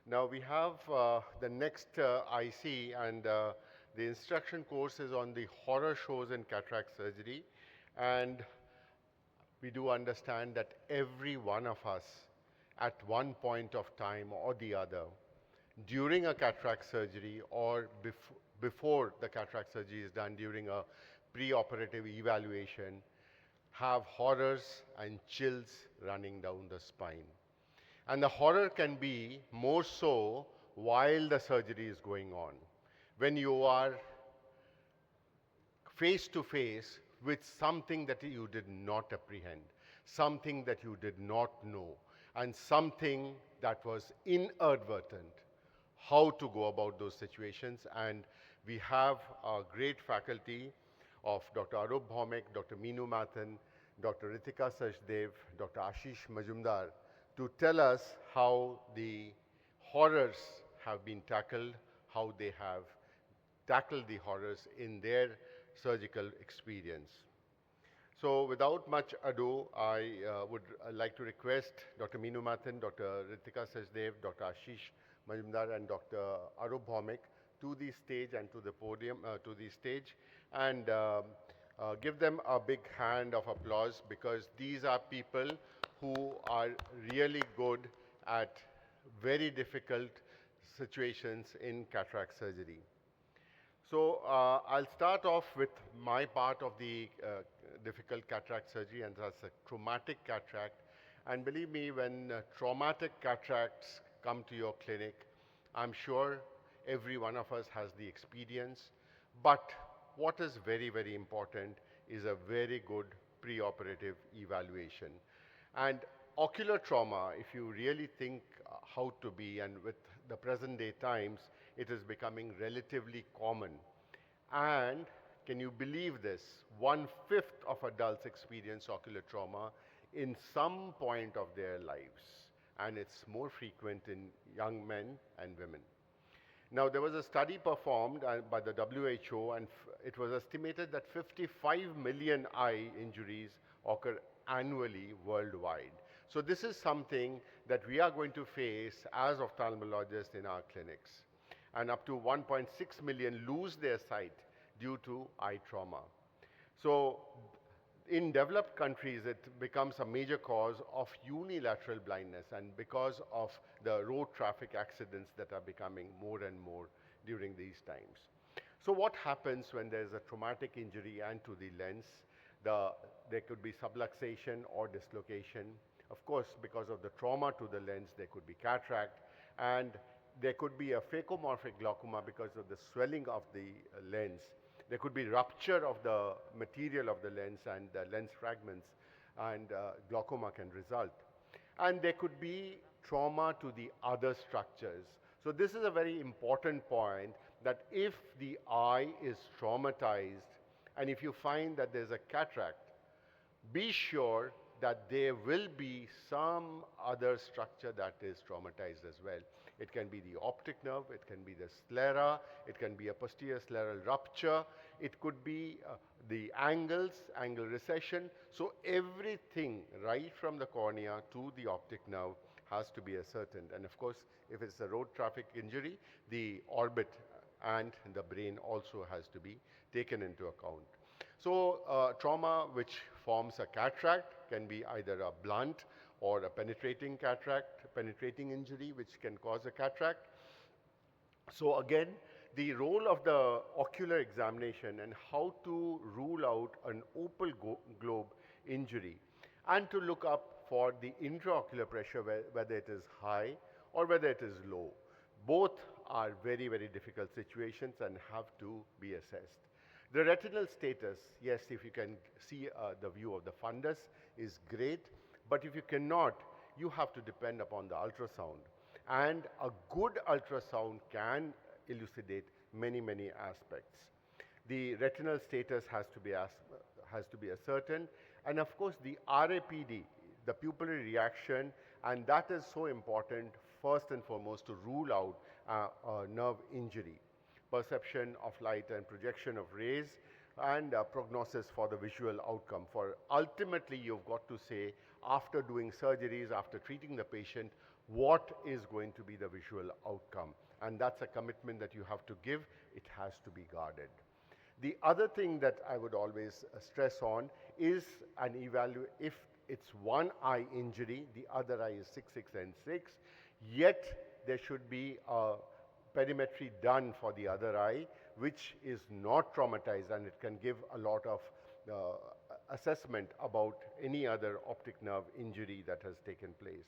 Now we have the next IC, and the instruction course is on the horror shows in cataract surgery. And we do understand that every one of us at one point of time or the other, during a cataract surgery or before the cataract surgery is done, during a pre-operative evaluation, have horrors and chills running down the spine. And the horror can be more so while the surgery is going on. When you are face to face with something that you did not apprehend, something that you did not know, and something that was inadvertent, how to go about those situations. And we have a great faculty of Dr. Arup Bhaumek, Dr. Meenu Mathan, Dr. Ritika Sachdev, Dr. Ashish Majumdar to tell us how the horrors have been tackled, how they have tackled the horrors in their surgical experience. So without much ado, I would like to request Dr. Meenu Mathan, Dr. Ritika Sachdev, Dr. Ashish Majumdar, and Dr. Arup Bhaumek to the stage and to the podium, to the stage, and give them a big hand of applause, because these are people who are really good at very difficult situations in cataract surgery. So I'll start off with my part of the difficult cataract surgery, and that's a traumatic cataract. And believe me, when traumatic cataracts come to your clinic, I'm sure every one of us has the experience. But what is very, very important is a very good preoperative evaluation. And ocular trauma, if you really think how to be, and with the present day times, it is becoming relatively common. And can you believe this? 1/5 of adults experience ocular trauma in some point of their lives. And it's more frequent in young men and women. Now, there was a study performed by the WHO, and it was estimated that 55 million eye injuries occur annually worldwide. So this is something that we are going to face as ophthalmologists in our clinics. And up to 1.6 million lose their sight due to eye trauma. So in developed countries, it becomes a major cause of unilateral blindness, and because of the road traffic accidents that are becoming more and more during these times. So what happens when there's a traumatic injury and to the lens? There could be subluxation or dislocation. Of course, because of the trauma to the lens, there could be cataract, and there could be a phacomorphic glaucoma because of the swelling of the lens. There could be rupture of the material of the lens and the lens fragments, and glaucoma can result. And there could be trauma to the other structures. So this is a very important point, that if the eye is traumatized, and if you find that there's a cataract, be sure that there will be some other structure that is traumatized as well. It can be the optic nerve, it can be the sclera, it can be a posterior scleral rupture, it could be the angles, angle recession. So everything right from the cornea to the optic nerve has to be ascertained. And of course, if it's a road traffic injury, the orbit and the brain also has to be taken into account. So trauma which forms a cataract can be either a blunt or a penetrating cataract, penetrating injury which can cause a cataract. So again, the role of the ocular examination and how to rule out an opal globe injury, and to look up for the intraocular pressure, whether it is high or whether it is low. Both are very, very difficult situations and have to be assessed. The retinal status, yes, if you can see the view of the fundus, is great, but if you cannot, you have to depend upon the ultrasound. And a good ultrasound can elucidate many, many aspects. The retinal status has to be ascertained, and of course the RAPD, the pupillary reaction, and that is so important first and foremost to rule out a nerve injury. Perception of light and projection of rays, and prognosis for the visual outcome. For ultimately, you've got to say, after doing surgeries, after treating the patient, what is going to be the visual outcome. And that's a commitment that you have to give. It has to be guarded. The other thing that I would always stress on is an evaluate. If it's one eye injury, the other eye is 6, 6, and 6, yet there should be a perimetry done for the other eye, which is not traumatized, and it can give a lot of assessment about any other optic nerve injury that has taken place.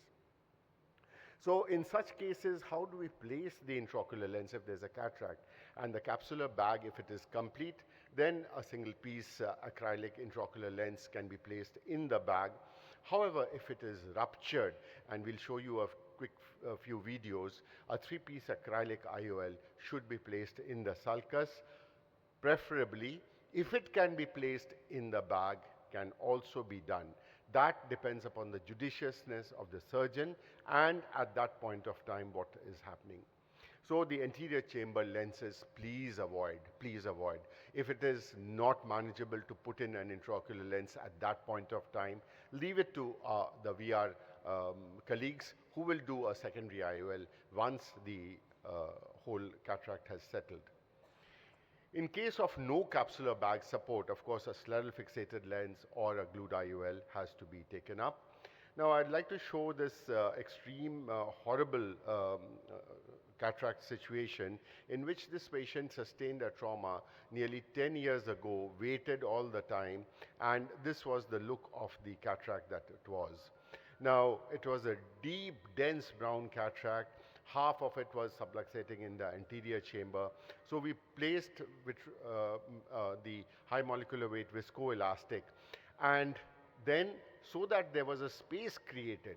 So in such cases, how do we place the intraocular lens if there's a cataract? And the capsular bag, if it is complete, then a single piece acrylic intraocular lens can be placed in the bag. However, if it is ruptured, and we'll show you a quick few videos, a 3-piece acrylic IOL should be placed in the sulcus. Preferably, if it can be placed in the bag, can also be done. That depends upon the judiciousness of the surgeon and at that point of time what is happening. So the anterior chamber lenses, please avoid, please avoid. If it is not manageable to put in an intraocular lens at that point of time, leave it to the VR colleagues who will do a secondary IOL once the whole cataract has settled. In case of no capsular bag support, of course, a scleral fixated lens or a glued IOL has to be taken up. Now, I'd like to show this extreme, horrible cataract situation in which this patient sustained a trauma nearly 10 years ago, waited all the time, and this was the look of the cataract that it was. Now, it was a deep, dense brown cataract. Half of it was subluxating in the anterior chamber. So we placed the high molecular weight viscoelastic, and then so that there was a space created.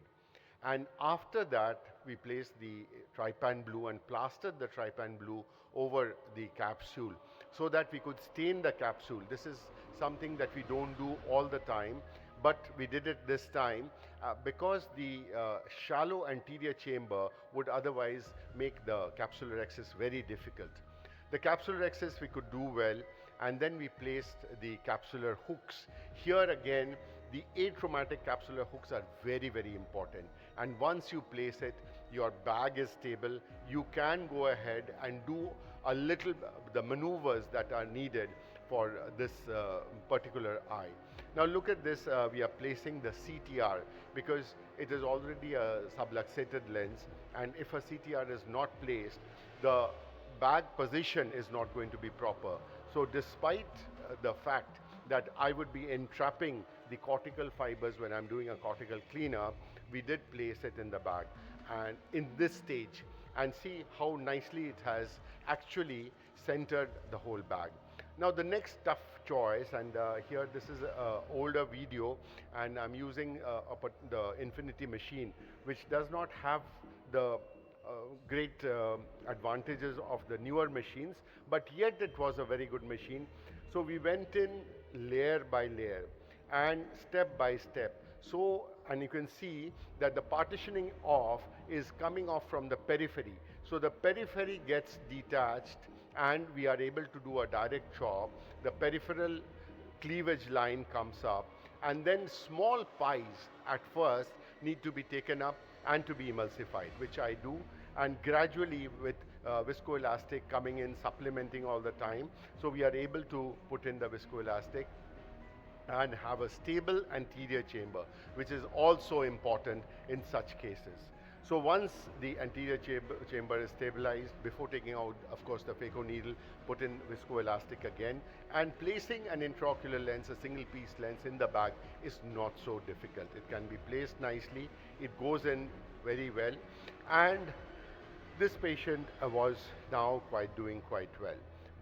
And after that, we placed the trypan blue and plastered the trypan blue over the capsule so that we could stain the capsule. This is something that we don't do all the time, but we did it this time because the shallow anterior chamber would otherwise make the capsular access very difficult. The capsular access we could do well, and then we placed the capsular hooks. Here again, the atraumatic capsular hooks are very, very important. And once you place it, your bag is stable. You can go ahead and do a little the maneuvers that are needed for this particular eye. Now look at this, we are placing the CTR because it is already a subluxated lens, and if a CTR is not placed, the bag position is not going to be proper. So despite the fact that I would be entrapping the cortical fibers when I'm doing a cortical cleaner, we did place it in the bag and in this stage, and see how nicely it has actually centered the whole bag. Now the next tough choice, and here this is an older video, and I'm using the Infinity machine, which does not have the great advantages of the newer machines, but yet it was a very good machine. So we went in layer by layer and step by step. So, and you can see that the partitioning off is coming off from the periphery. So the periphery gets detached and we are able to do a direct chop. The peripheral cleavage line comes up, and then small pies at first need to be taken up and to be emulsified, which I do, and gradually with viscoelastic coming in, supplementing all the time. So we are able to put in the viscoelastic and have a stable anterior chamber, which is also important in such cases. So once the anterior chamber is stabilized, before taking out, of course, the phaco needle, put in viscoelastic again, and placing an intraocular lens, a single piece lens in the bag is not so difficult. It can be placed nicely, it goes in very well, and this patient was now doing quite well.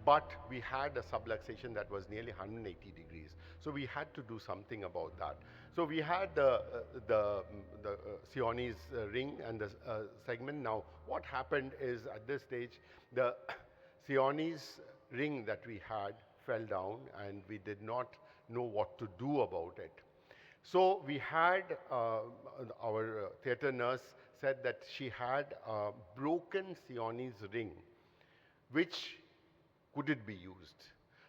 But we had a subluxation that was nearly 180 degrees. So we had to do something about that. So we had the Sionis ring and the segment. Now what happened is at this stage, the Sionis ring that we had fell down and we did not know what to do about it. So we had, our theater nurse said that she had a broken Sionis ring, which could it be used?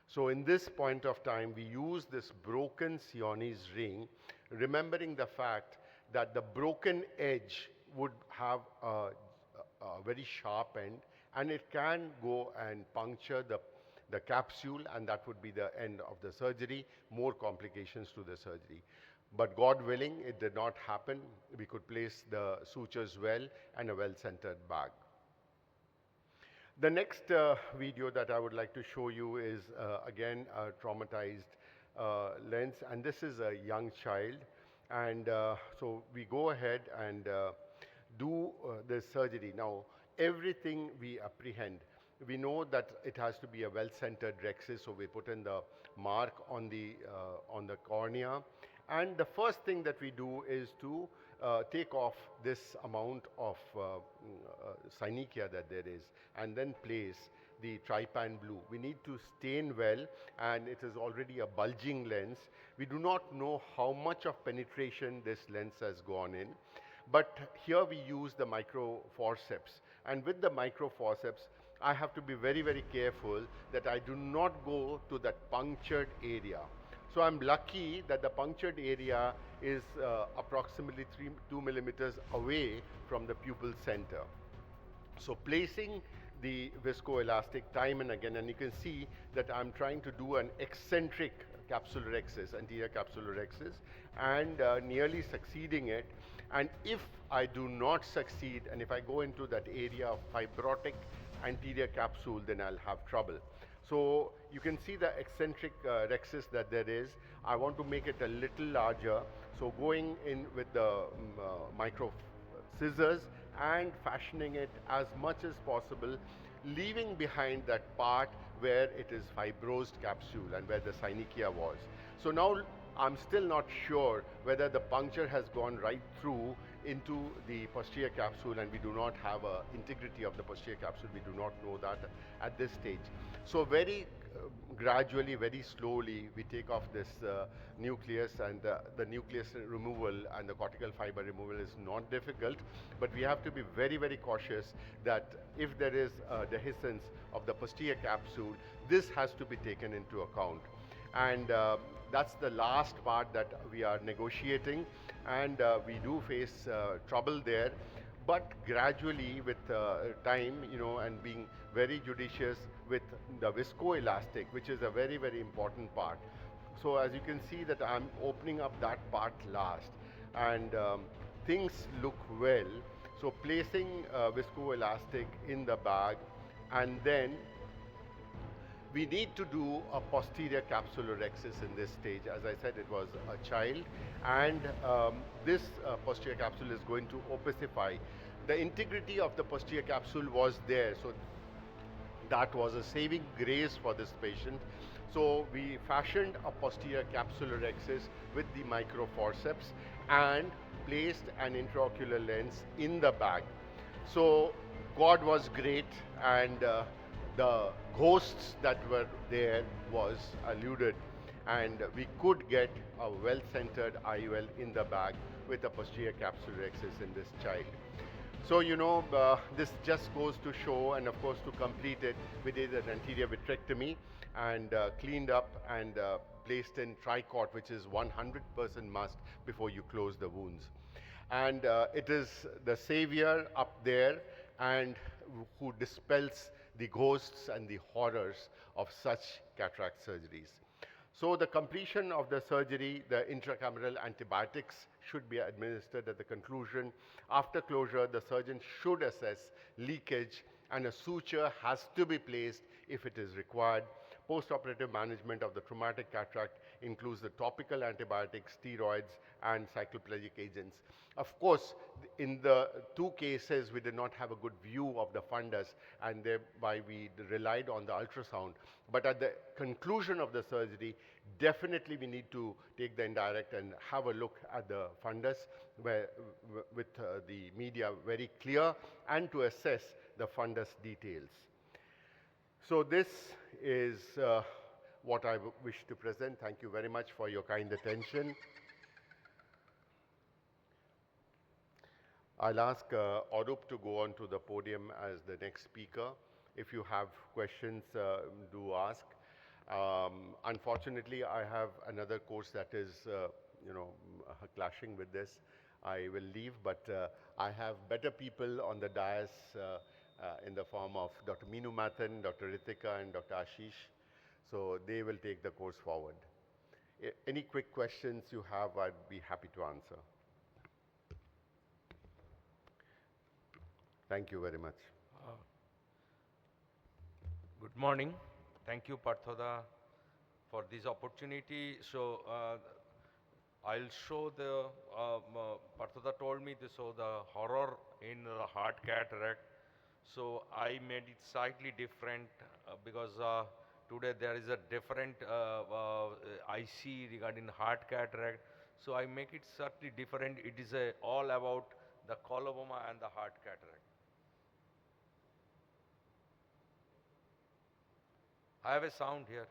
So in this point of time, we use this broken Sionis ring, remembering the fact that the broken edge would have a very sharp end, and it can go and puncture the capsule, and that would be the end of the surgery, more complications to the surgery. But God willing, it did not happen. We could place the sutures well and a well-centered bag. The next video that I would like to show you is again a traumatized lens, and this is a young child. And so we go ahead and do the surgery. Now, everything we apprehend, we know that it has to be a well-centered rhexis, so we put in the mark on the cornea. And the first thing that we do is to take off this amount of synechia that there is, and then place the trypan blue. We need to stain well, and it is already a bulging lens. We do not know how much of penetration this lens has gone in, but here we use the micro forceps. And with the micro forceps, I have to be very, very careful that I do not go to that punctured area. So I'm lucky that the punctured area is approximately 2 millimeters away from the pupil center. So placing the viscoelastic time and again, and you can see that I'm trying to do an eccentric capsulorhexis, anterior capsulorhexis, and nearly succeeding it. And if I do not succeed, and if I go into that area of fibrotic anterior capsule, then I'll have trouble. So you can see the eccentric rhexis that there is. I want to make it a little larger. So going in with the micro scissors and fashioning it as much as possible, leaving behind that part where it is fibrosed capsule and where the synechia was. So now I'm still not sure whether the puncture has gone right through into the posterior capsule, and we do not have a integrity of the posterior capsule. We do not know that at this stage. So very gradually, very slowly, we take off this nucleus, and the nucleus removal and the cortical fiber removal is not difficult, but we have to be very, very cautious that if there is dehiscence of the posterior capsule, this has to be taken into account. And that's the last part that we are negotiating, and we do face trouble there. But gradually, with time, and being very judicious with the viscoelastic, which is a very, very important part. So as you can see that I'm opening up that part last, and things look well. So placing viscoelastic in the bag, and then we need to do a posterior capsulorhexis in this stage. As I said, it was a child, and this posterior capsule is going to opacify. The integrity of the posterior capsule was there, so that was a saving grace for this patient. So we fashioned a posterior capsulorhexis with the micro forceps and placed an intraocular lens in the bag. So God was great, and the ghosts that were there was eluded, and we could get a well-centered IOL in the bag with a posterior capsulorhexis in this child. So this just goes to show, and of course to complete it, we did an anterior vitrectomy and cleaned up and placed in tricot, which is 100% must before you close the wounds. And it is the savior up there and who dispels the ghosts and the horrors of such cataract surgeries. So the completion of the surgery, the intracameral antibiotics should be administered at the conclusion. After closure, the surgeon should assess leakage, and a suture has to be placed if it is required. Post-operative management of the traumatic cataract includes the topical antibiotics, steroids, and cycloplegic agents. Of course, in the two cases, we did not have a good view of the fundus, and thereby we relied on the ultrasound. But at the conclusion of the surgery, definitely we need to take the indirect and have a look at the fundus with the media very clear, and to assess the fundus details. So this is what I wish to present. Thank you very much for your kind attention. I'll ask Arup to go on to the podium as the next speaker. If you have questions, do ask. Unfortunately, I have another course that is, clashing with this. I will leave, but I have better people on the dais in the form of Dr. Meenu Mathan, Dr. Ritika, and Dr. Ashish. So they will take the course forward. Any quick questions you have, I'd be happy to answer. Thank you very much. Good morning. Thank you, Partha, for this opportunity. So I'll show the, Partha told me to show the horror in the heart cataract. So I made it slightly different because today there is a different IC regarding heart cataract. So I make it slightly different. It is all about the coloboma and the heart cataract. I have a sound here.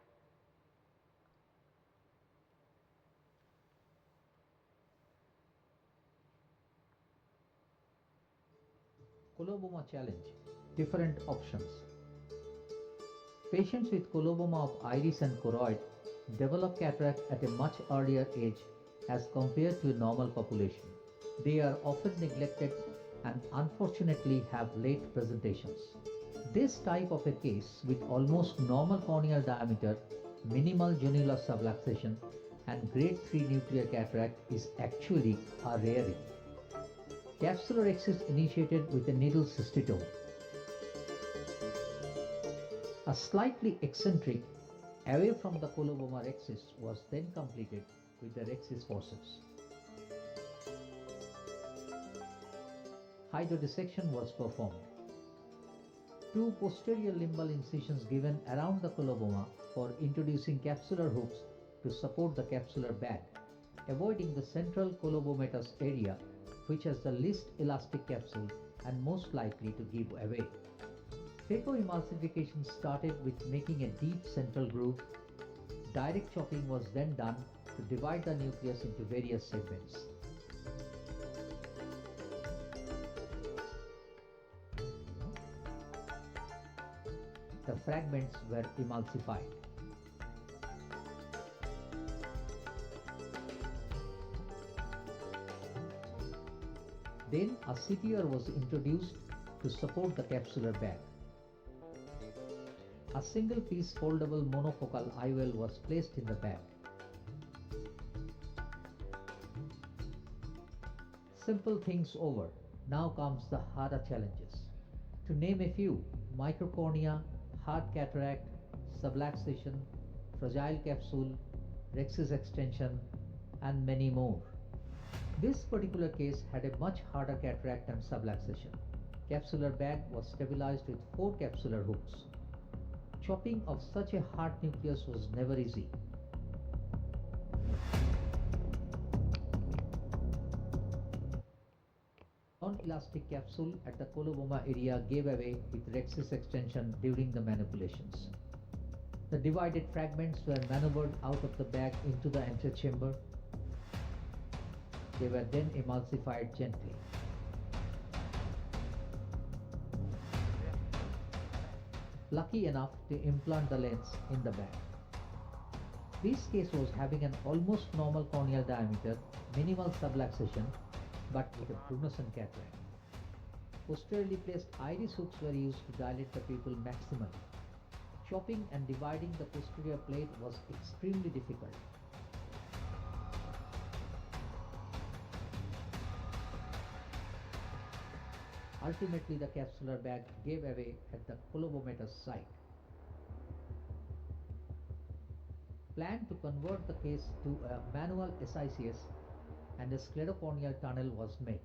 Coloboma challenge, different options. Patients with coloboma of iris and choroid develop cataract at a much earlier age as compared to a normal population. They are often neglected and unfortunately have late presentations. This type of a case with almost normal corneal diameter, minimal genular subluxation and grade 3 nuclear cataract is actually a rarity. Capsular exit initiated with a needle cystitome. A slightly eccentric away from the coloboma rexis was then completed with the rexis forceps. Hydrodissection was performed. 2 posterior limbal incisions given around the coloboma for introducing capsular hooks to support the capsular bag, avoiding the central colobomatous area, which has the least elastic capsule and most likely to give away. Phacoemulsification started with making a deep central groove. Direct chopping was then done to divide the nucleus into various segments. The fragments were emulsified. Then a CTR was introduced to support the capsular bag. A single piece foldable monofocal IOL was placed in the bag. Simple things over. Now comes the harder challenges. To name a few: microcornea, hard cataract, subluxation, fragile capsule, rexis extension, and many more. This particular case had a much harder cataract and subluxation. Capsular bag was stabilized with 4 capsular hooks. Chopping of such a hard nucleus was never easy. Non-elastic capsule at the coloboma area gave away with rexis extension during the manipulations. The divided fragments were maneuvered out of the bag into the antechamber. They were then emulsified gently. Lucky enough to implant the lens in the bag. This case was having an almost normal corneal diameter, minimal subluxation, but with a brunosant cataract. Posteriorly placed iris hooks were used to dilate the pupil maximally. Chopping and dividing the posterior plate was extremely difficult. Ultimately, the capsular bag gave away at the colobomatous site. Plan to convert the case to a manual SICS and a sclerocorneal tunnel was made.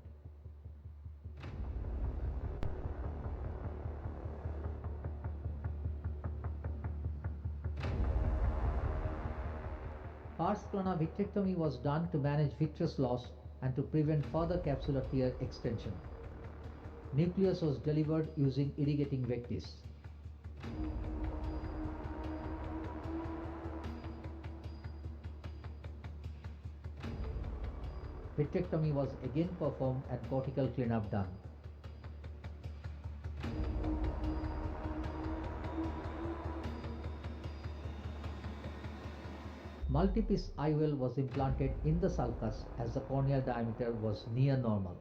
Pars plana vitrectomy was done to manage vitreous loss and to prevent further capsular tear extension. Nucleus was delivered using irrigating vectis. Vitrectomy was again performed and cortical cleanup done. Multi-piece IOL was implanted in the sulcus as the corneal diameter was near normal.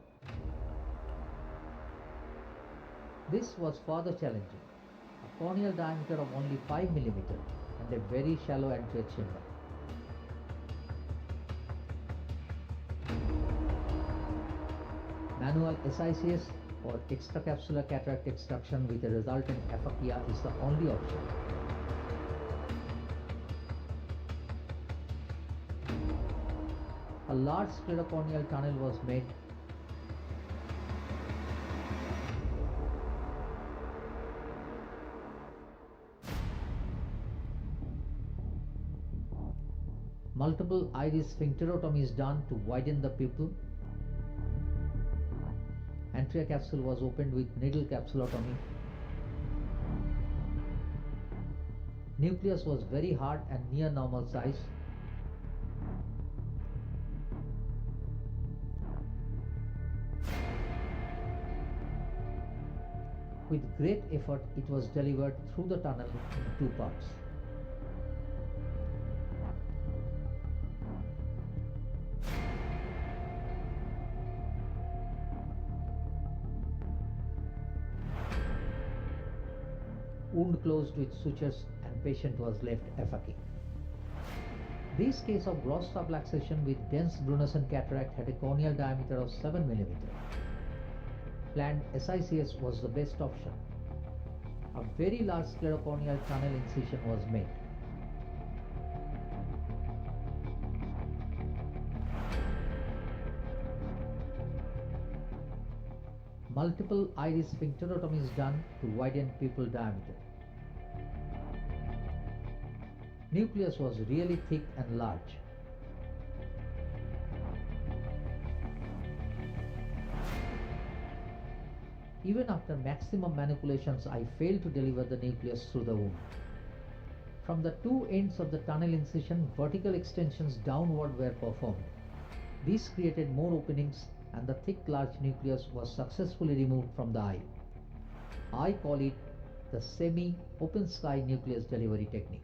This was further challenging. A corneal diameter of only 5 mm and a very shallow anterior chamber. Manual SICS or extracapsular cataract extraction with a resultant aphakia is the only option. A large sclerocorneal tunnel was made. Multiple iris sphincterotomies done to widen the pupil. Anterior capsule was opened with needle capsulotomy. Nucleus was very hard and near normal size. With great effort, it was delivered through the tunnel in 2 parts. Wound closed with sutures and patient was left aphakic. This case of gross subluxation with dense Brunnerson cataract had a corneal diameter of 7 mm. Planned SICS was the best option. A very large sclerocorneal tunnel incision was made. Multiple iris sphincterotomies done to widen pupil diameter. Nucleus was really thick and large. Even after maximum manipulations, I failed to deliver the nucleus through the wound. From the 2 ends of the tunnel incision, vertical extensions downward were performed. This created more openings and the thick large nucleus was successfully removed from the eye. I call it the semi-open sky nucleus delivery technique.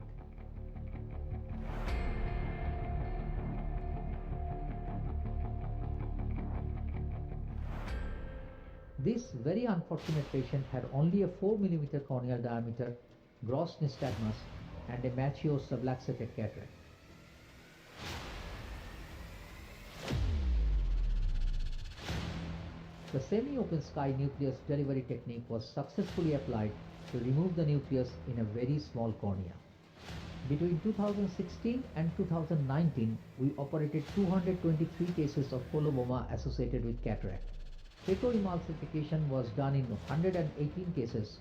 This very unfortunate patient had only a 4 mm corneal diameter, gross nystagmus and a mature subluxated cataract. The semi-open sky nucleus delivery technique was successfully applied to remove the nucleus in a very small cornea. Between 2016 and 2019, we operated 223 cases of coloboma associated with cataract. Phacoemulsification was done in 118 cases,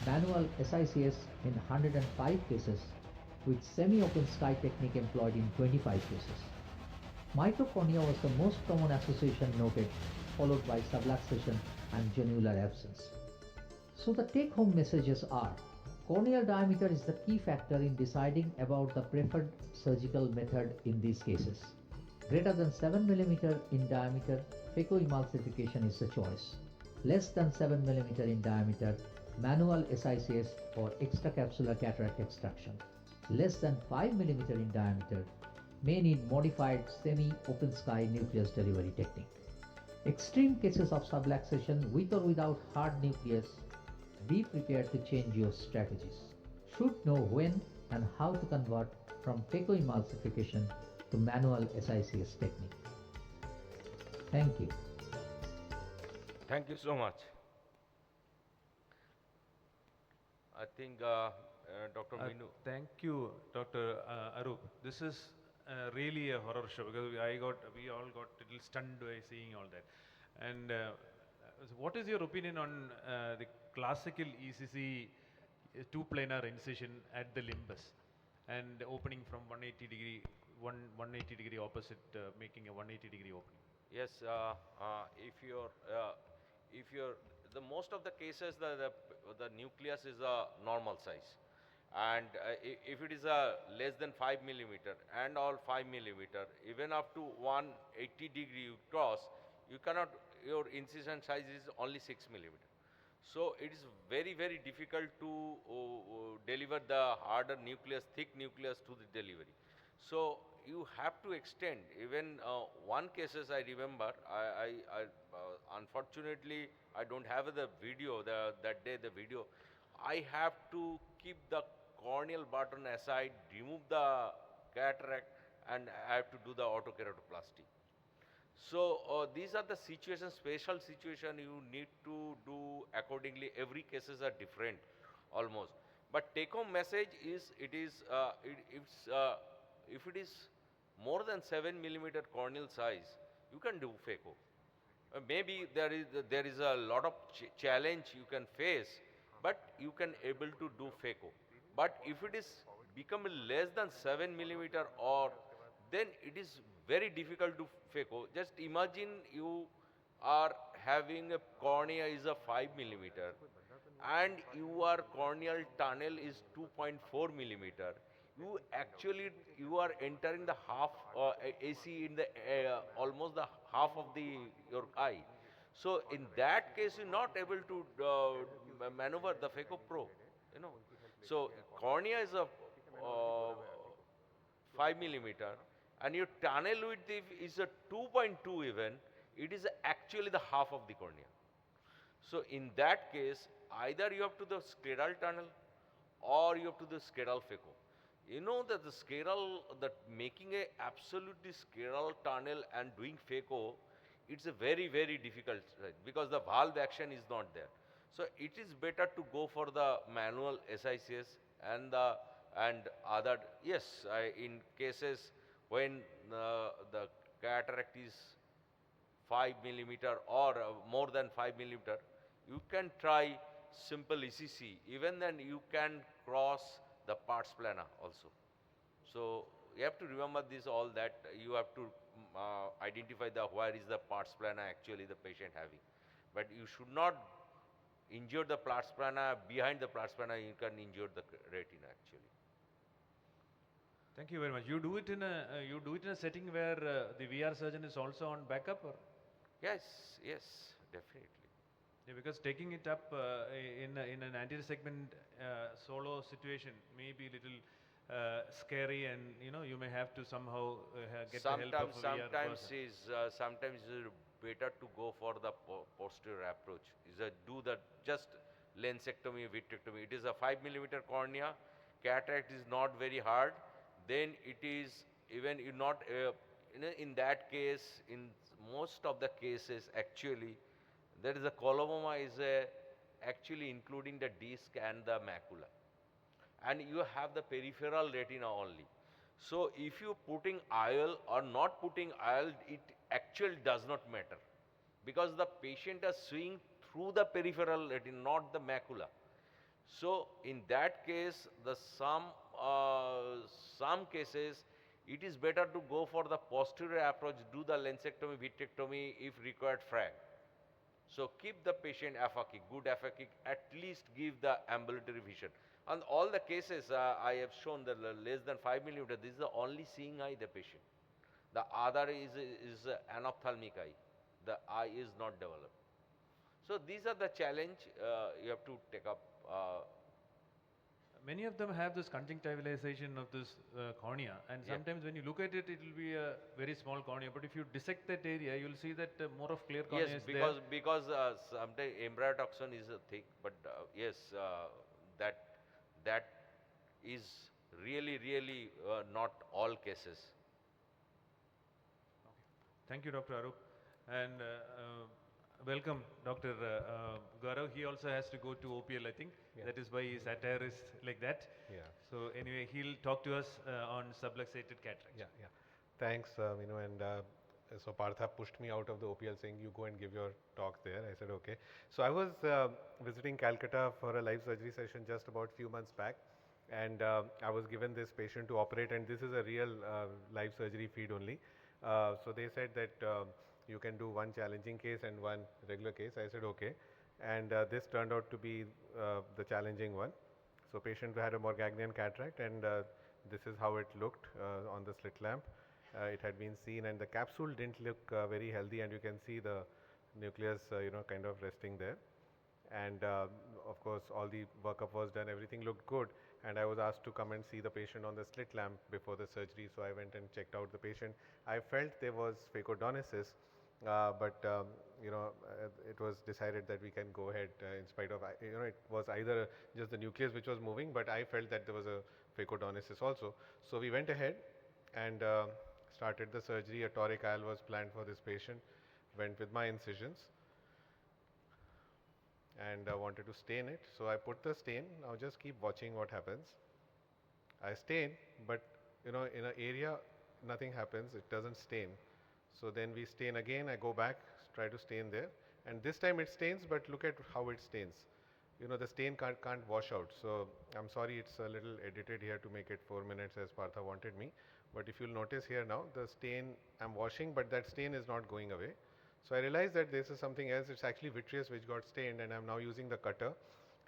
manual SICS in 105 cases, with semi-open sky technique employed in 25 cases. Microcornea was the most common association noted, followed by subluxation and genular absence. So the take-home messages are: corneal diameter is the key factor in deciding about the preferred surgical method in these cases. Greater than 7 mm in diameter, phacoemulsification is the choice. Less than 7 mm in diameter, manual SICS or extracapsular cataract extraction. Less than 5 mm in diameter may need modified semi-open sky nucleus delivery technique. Extreme cases of subluxation with or without hard nucleus, be prepared to change your strategies. Should know when and how to convert from phacoemulsification to manual SICS technique. Thank you. Thank you so much. I think Dr. Minu. Thank you, Dr. Arup. This is really a horror show because we all got a little stunned by seeing all that. And so what is your opinion on the classical ECC two-planar incision at the limbus and opening from 180 degree opposite, making a 180 degree opening? Yes, if you're the most of the cases the nucleus is a normal size, and if it is a less than 5 millimeter and all 5 millimeter, even up to 180 degree you cross, you cannot, your incision size is only 6 millimeter. So it is very difficult to deliver the harder nucleus, thick nucleus to the delivery. So you have to extend. Even one cases I remember, unfortunately I don't have the video, that day the video. I have to keep the corneal button aside, remove the cataract, and I have to do the autokeratoplasty. So these are the situations, special situation you need to do accordingly. Every cases are different almost. But take home message is if it is more than 7 mm corneal size, you can do phaco. Maybe there is a lot of challenge you can face, but you can able to do phaco. But if it is become less than 7 mm, or then it is very difficult to phaco. Just imagine you are having a cornea is a 5 mm, and your corneal tunnel is 2.4 mm. You are entering the half AC in the almost the half of the your eye. So in that case, you're not able to maneuver the phaco pro. You know, so cornea is a 5 mm, and your tunnel width is a 2.2 even. It is actually the half of the cornea. So in that case, either you have to the scleral tunnel or you have to the scleral phaco. You know that the scleral, that making a absolutely scleral tunnel and doing phaco, it's a very, very difficult, right? Because the valve action is not there. So it is better to go for the manual SICS and other, yes, in cases when the cataract is 5 mm or more than 5 mm, you can try simple ECC. Even then you can cross the pars plana also. So you have to remember this, all that you have to identify the where is the pars plana actually the patient having. But you should not injure the pars plana. Behind the pars plana you can injure the retina actually. Thank you very much. You do it in a setting where the VR surgeon is also on backup, or? Yes, yes, definitely. Yeah, because taking it up in an anterior segment solo situation may be little scary, and you may have to somehow get the help of a VR person. Sometimes is better to go for the posterior approach. Is a do the just lensectomy, vitrectomy. It is a 5 mm cornea. Cataract is not very hard. Then it is even you not in that case, in most of the cases actually, there is a coloboma is actually including the disc and the macula, and you have the peripheral retina only. So if you putting IOL or not putting IOL, it actually does not matter, because the patient is seeing through the peripheral retina, not the macula. So in that case, some cases it is better to go for the posterior approach, do the lensectomy, vitrectomy if required frag. So keep the patient aphakic, good aphakic, at least give the ambulatory vision. And all the cases I have shown the less than 5 mm, this is the only seeing eye the patient. The other is anophthalmic eye. The eye is not developed. So these are the challenge you have to take up. Many of them have this conjunctivalization of this cornea, and Yeah. sometimes when you look at it, it will be a very small cornea. But if you dissect that area, you'll see that more of clear cornea Yes, is there. because sometimes embryatoxin is a thick, but yes, that that is really not all cases. Thank you, Dr. Arup. And welcome, Dr. Gaurav. He also has to go to OPL, I think. Yeah. That is why his attire is like that. Yeah. So anyway, he'll talk to us on subluxated cataract. Yeah, yeah. Thanks, and so Partha pushed me out of the OPL saying, you go and give your talk there. I said, okay. So I was visiting Calcutta for a live surgery session just about few months back, and I was given this patient to operate, and this is a real live surgery feed only. So they said that you can do one challenging case and one regular case. I said, okay. And this turned out to be the challenging one. So patient had a Morgagnonian cataract, and this is how it looked on the slit lamp. It had been seen, and the capsule didn't look very healthy, and you can see the nucleus, kind of resting there. And of course, all the workup was done, everything looked good, and I was asked to come and see the patient on the slit lamp before the surgery. So I went and checked out the patient. I felt there was phacodonesis, but it was decided that we can go ahead in spite of, it was either just the nucleus which was moving, but I felt that there was a phacodonesis also. So we went ahead and started the surgery. A toric IL was planned for this patient. Went with my incisions and wanted to stain it. So I put the stain. Now just keep watching what happens. I stain, but in an area nothing happens. It doesn't stain. So then we stain again. I go back, try to stain there, and this time it stains. But look at how it stains. The stain can't wash out. So I'm sorry, it's a little edited here to make it 4 minutes as Partha wanted me. But if you'll notice here now, the stain I'm washing, but that stain is not going away. So I realized that this is something else. It's actually vitreous which got stained, and I'm now using the cutter,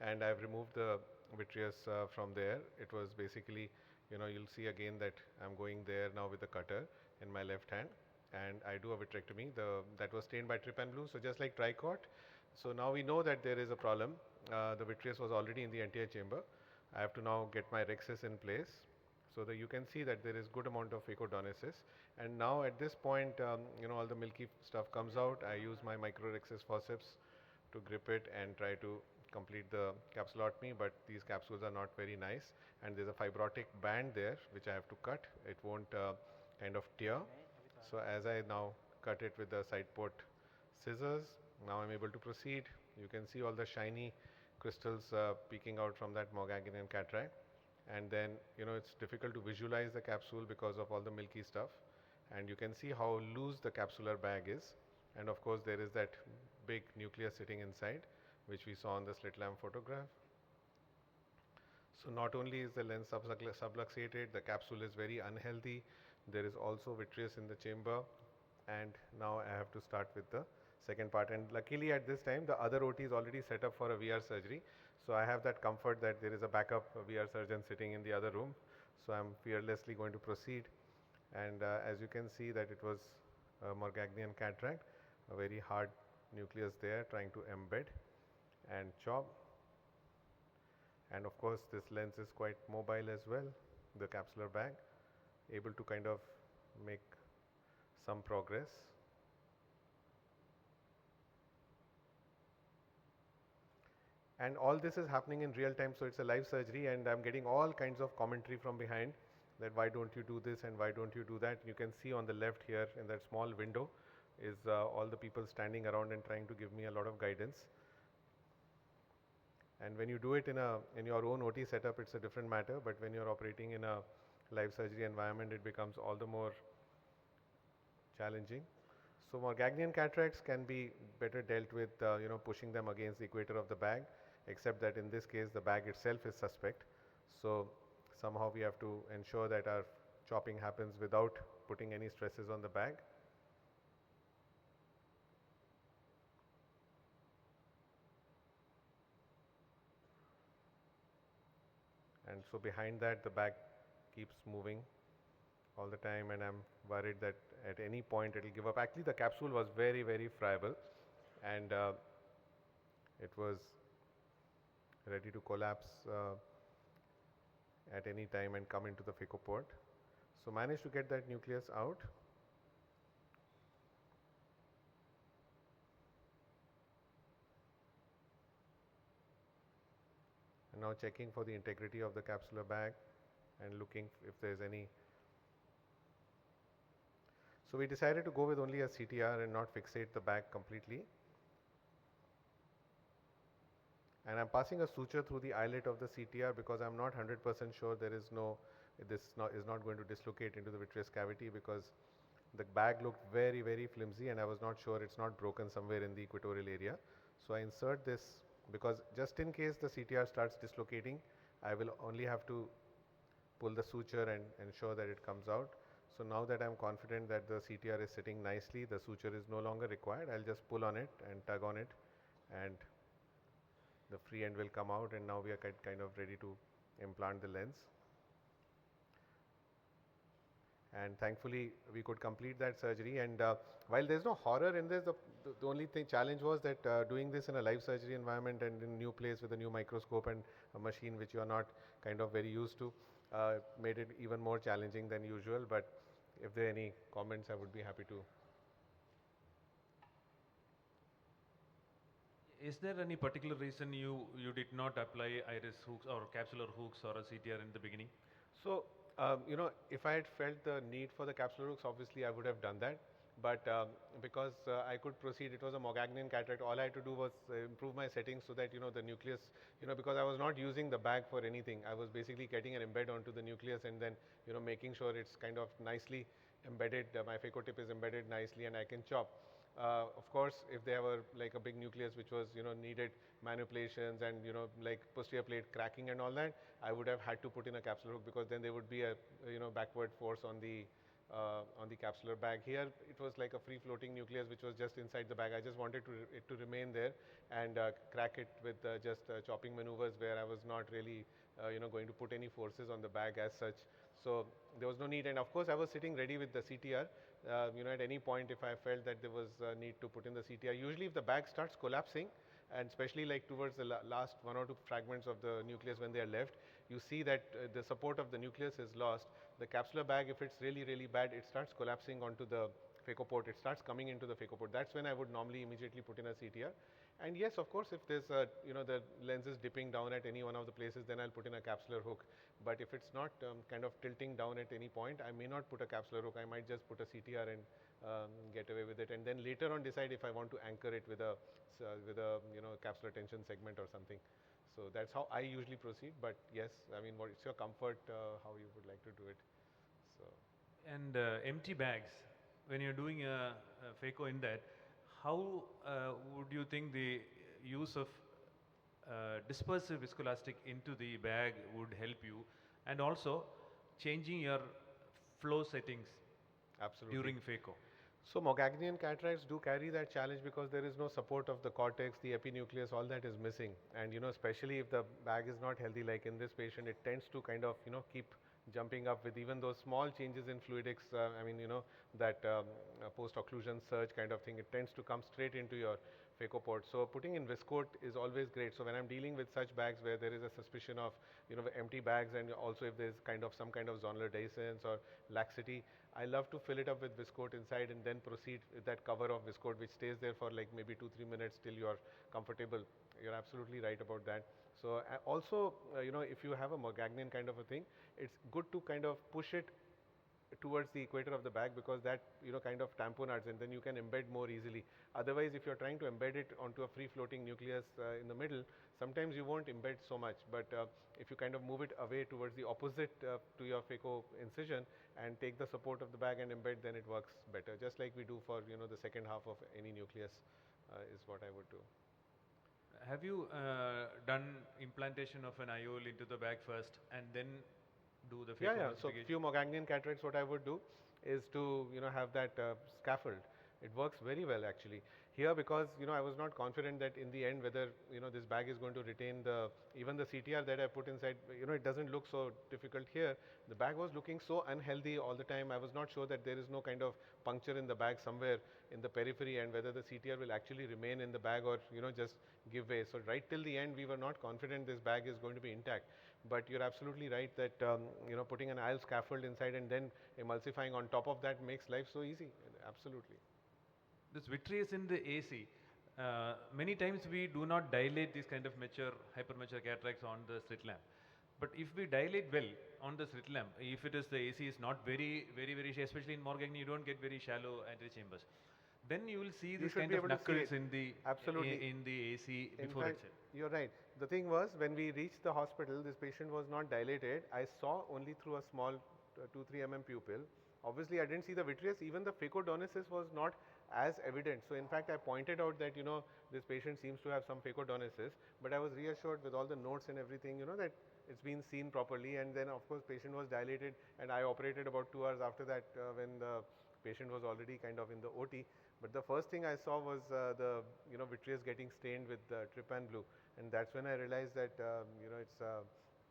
and I've removed the vitreous from there. It was basically, you'll see again that I'm going there now with the cutter in my left hand, and I do a vitrectomy. That was stained by trypan blue, so just like tricot. So now we know that there is a problem. The vitreous was already in the anterior chamber. I have to now get my rhexis in place, so that you can see that there is good amount of phacodonesis. And now at this point, all the milky stuff comes out. I use my microrhexis forceps to grip it and try to complete the capsulotomy, but these capsules are not very nice, and there's a fibrotic band there which I have to cut. It won't kind of tear. So as I now cut it with the side port scissors, now I'm able to proceed. You can see all the shiny crystals peeking out from that Morgaginian cataract, and then it's difficult to visualize the capsule because of all the milky stuff, and you can see how loose the capsular bag is, and of course there is that big nucleus sitting inside, which we saw on the slit lamp photograph. So not only is the lens subluxated, the capsule is very unhealthy. There is also vitreous in the chamber, and now I have to start with the second part. And luckily at this time the other OT is already set up for a VR surgery, so I have that comfort that there is a backup VR surgeon sitting in the other room. So I'm fearlessly going to proceed, and as you can see that it was a Morgagnian cataract, a very hard nucleus there trying to embed and chop. And of course this lens is quite mobile as well, the capsular bag, able to kind of make some progress. And all this is happening in real time, so it's a live surgery, and I'm getting all kinds of commentary from behind that why don't you do this and why don't you do that. You can see on the left here in that small window is all the people standing around and trying to give me a lot of guidance. And when you do it in your own OT setup, it's a different matter, but when you're operating in a live surgery environment, it becomes all the more challenging. So Morgagnian cataracts can be better dealt with, pushing them against the equator of the bag, except that in this case the bag itself is suspect. So somehow we have to ensure that our chopping happens without putting any stresses on the bag. And so behind that the bag keeps moving all the time, and I'm worried that at any point it will give up. Actually the capsule was very, very friable, and it was ready to collapse at any time and come into the phaco-port. So managed to get that nucleus out. And now checking for the integrity of the capsular bag and looking if there is any. So we decided to go with only a CTR and not fixate the bag completely. And I'm passing a suture through the eyelet of the CTR because I'm not 100% sure this is not going to dislocate into the vitreous cavity, because the bag looked very, very flimsy and I was not sure it's not broken somewhere in the equatorial area. So I insert this because just in case the CTR starts dislocating, I will only have to pull the suture and ensure that it comes out. So now that I'm confident that the CTR is sitting nicely, the suture is no longer required. I'll just pull on it and tug on it, and the free end will come out, and now we are kind of ready to implant the lens. and thankfully we could complete that surgery. And while there's no horror in this, the only thing challenge was that doing this in a live surgery environment and in a new place with a new microscope and a machine which you are not kind of very used to, made it even more challenging than usual. But if there are any comments, I would be happy to. Is there any particular reason you did not apply iris hooks or capsular hooks or a CTR in the beginning? So, if I had felt the need for the capsular hooks, obviously I would have done that. But because I could proceed, it was a Morgagnian cataract. All I had to do was improve my settings so that the nucleus, because I was not using the bag for anything. I was basically getting an embed onto the nucleus and then making sure it's kind of nicely embedded. My phaco tip is embedded nicely, and I can chop. Of course, if they were like a big nucleus which was needed manipulations and like posterior plate cracking and all that, I would have had to put in a capsular hook, because then there would be a backward force on the capsular bag. Here it was like a free floating nucleus which was just inside the bag. I just wanted it to remain there and crack it with just chopping maneuvers, where I was not really going to put any forces on the bag as such. So there was no need, and of course I was sitting ready with the CTR. At any point if I felt that there was a need to put in the CTR. Usually if the bag starts collapsing, and especially like towards the last one or two fragments of the nucleus when they are left, you see that the support of the nucleus is lost. The capsular bag, if it's really, really bad, it starts collapsing onto the phaco-port. It starts coming into the phaco-port. That's when I would normally immediately put in a CTR. And yes, of course, if there's the lens is dipping down at any one of the places, then I'll put in a capsular hook. But if it's not kind of tilting down at any point, I may not put a capsular hook. I might just put a CTR and get away with it. And then later on decide if I want to anchor it with a capsular tension segment or something. So that's how I usually proceed. But yes, I mean, it's your comfort how you would like to do it. So. And empty bags, when you're doing a phaco in that, how would you think the use of dispersive viscoelastic into the bag would help you, and also changing your flow settings during phaco? So Morgagnian cataracts do carry that challenge because there is no support of the cortex, the epinucleus, all that is missing. And especially if the bag is not healthy, like in this patient, it tends to kind of keep jumping up with even those small changes in fluidics. That post-occlusion surge kind of thing, it tends to come straight into your phaco-port. So putting in viscoat is always great. So when I'm dealing with such bags where there is a suspicion of empty bags, and also if there's some kind of zonular dehiscence or laxity, I love to fill it up with viscoat inside and then proceed with that cover of viscoat which stays there for like maybe 2-3 minutes till you're comfortable. You're absolutely right about that. So also, if you have a Morgagnian kind of a thing, it's good to kind of push it towards the equator of the bag, because that kind of tamponades, and then you can embed more easily. Otherwise, if you're trying to embed it onto a free floating nucleus in the middle, sometimes you won't embed so much. But if you kind of move it away towards the opposite to your phaco incision and take the support of the bag and embed, then it works better. Just like we do for the second half of any nucleus is what I would do. Have you done implantation of an IOL into the bag first and then do the phaco? Yeah. So few Morgagnian cataracts, what I would do is to have that scaffold. It works very well actually. Here, because I was not confident that in the end whether this bag is going to retain even the CTR that I put inside. It doesn't look so difficult here. The bag was looking so unhealthy all the time. I was not sure that there is no kind of puncture in the bag somewhere in the periphery, and whether the CTR will actually remain in the bag or just give way. So right till the end we were not confident this bag is going to be intact. But you're absolutely right that putting an IOL scaffold inside and then emulsifying on top of that makes life so easy. Absolutely. This vitreous in the AC, many times we do not dilate these kind of hypermature cataracts on the slit lamp. But if we dilate well on the slit lamp, if it is the AC is not very especially in Morgagni, you don't get very shallow antechambers. Then you will see this kind of knuckles in the AC before itself. You're right. The thing was, when we reached the hospital, this patient was not dilated. I saw only through a small 2-3 mm pupil. Obviously, I didn't see the vitreous. Even the phacodonesis was not as evident. So, in fact, I pointed out that this patient seems to have some phacodonesis. But I was reassured with all the notes and everything, that it's been seen properly. And then, of course, patient was dilated, and I operated about 2 hours after that when the patient was already kind of in the OT. But the first thing I saw was the vitreous getting stained with trypan blue, and that's when I realized that it's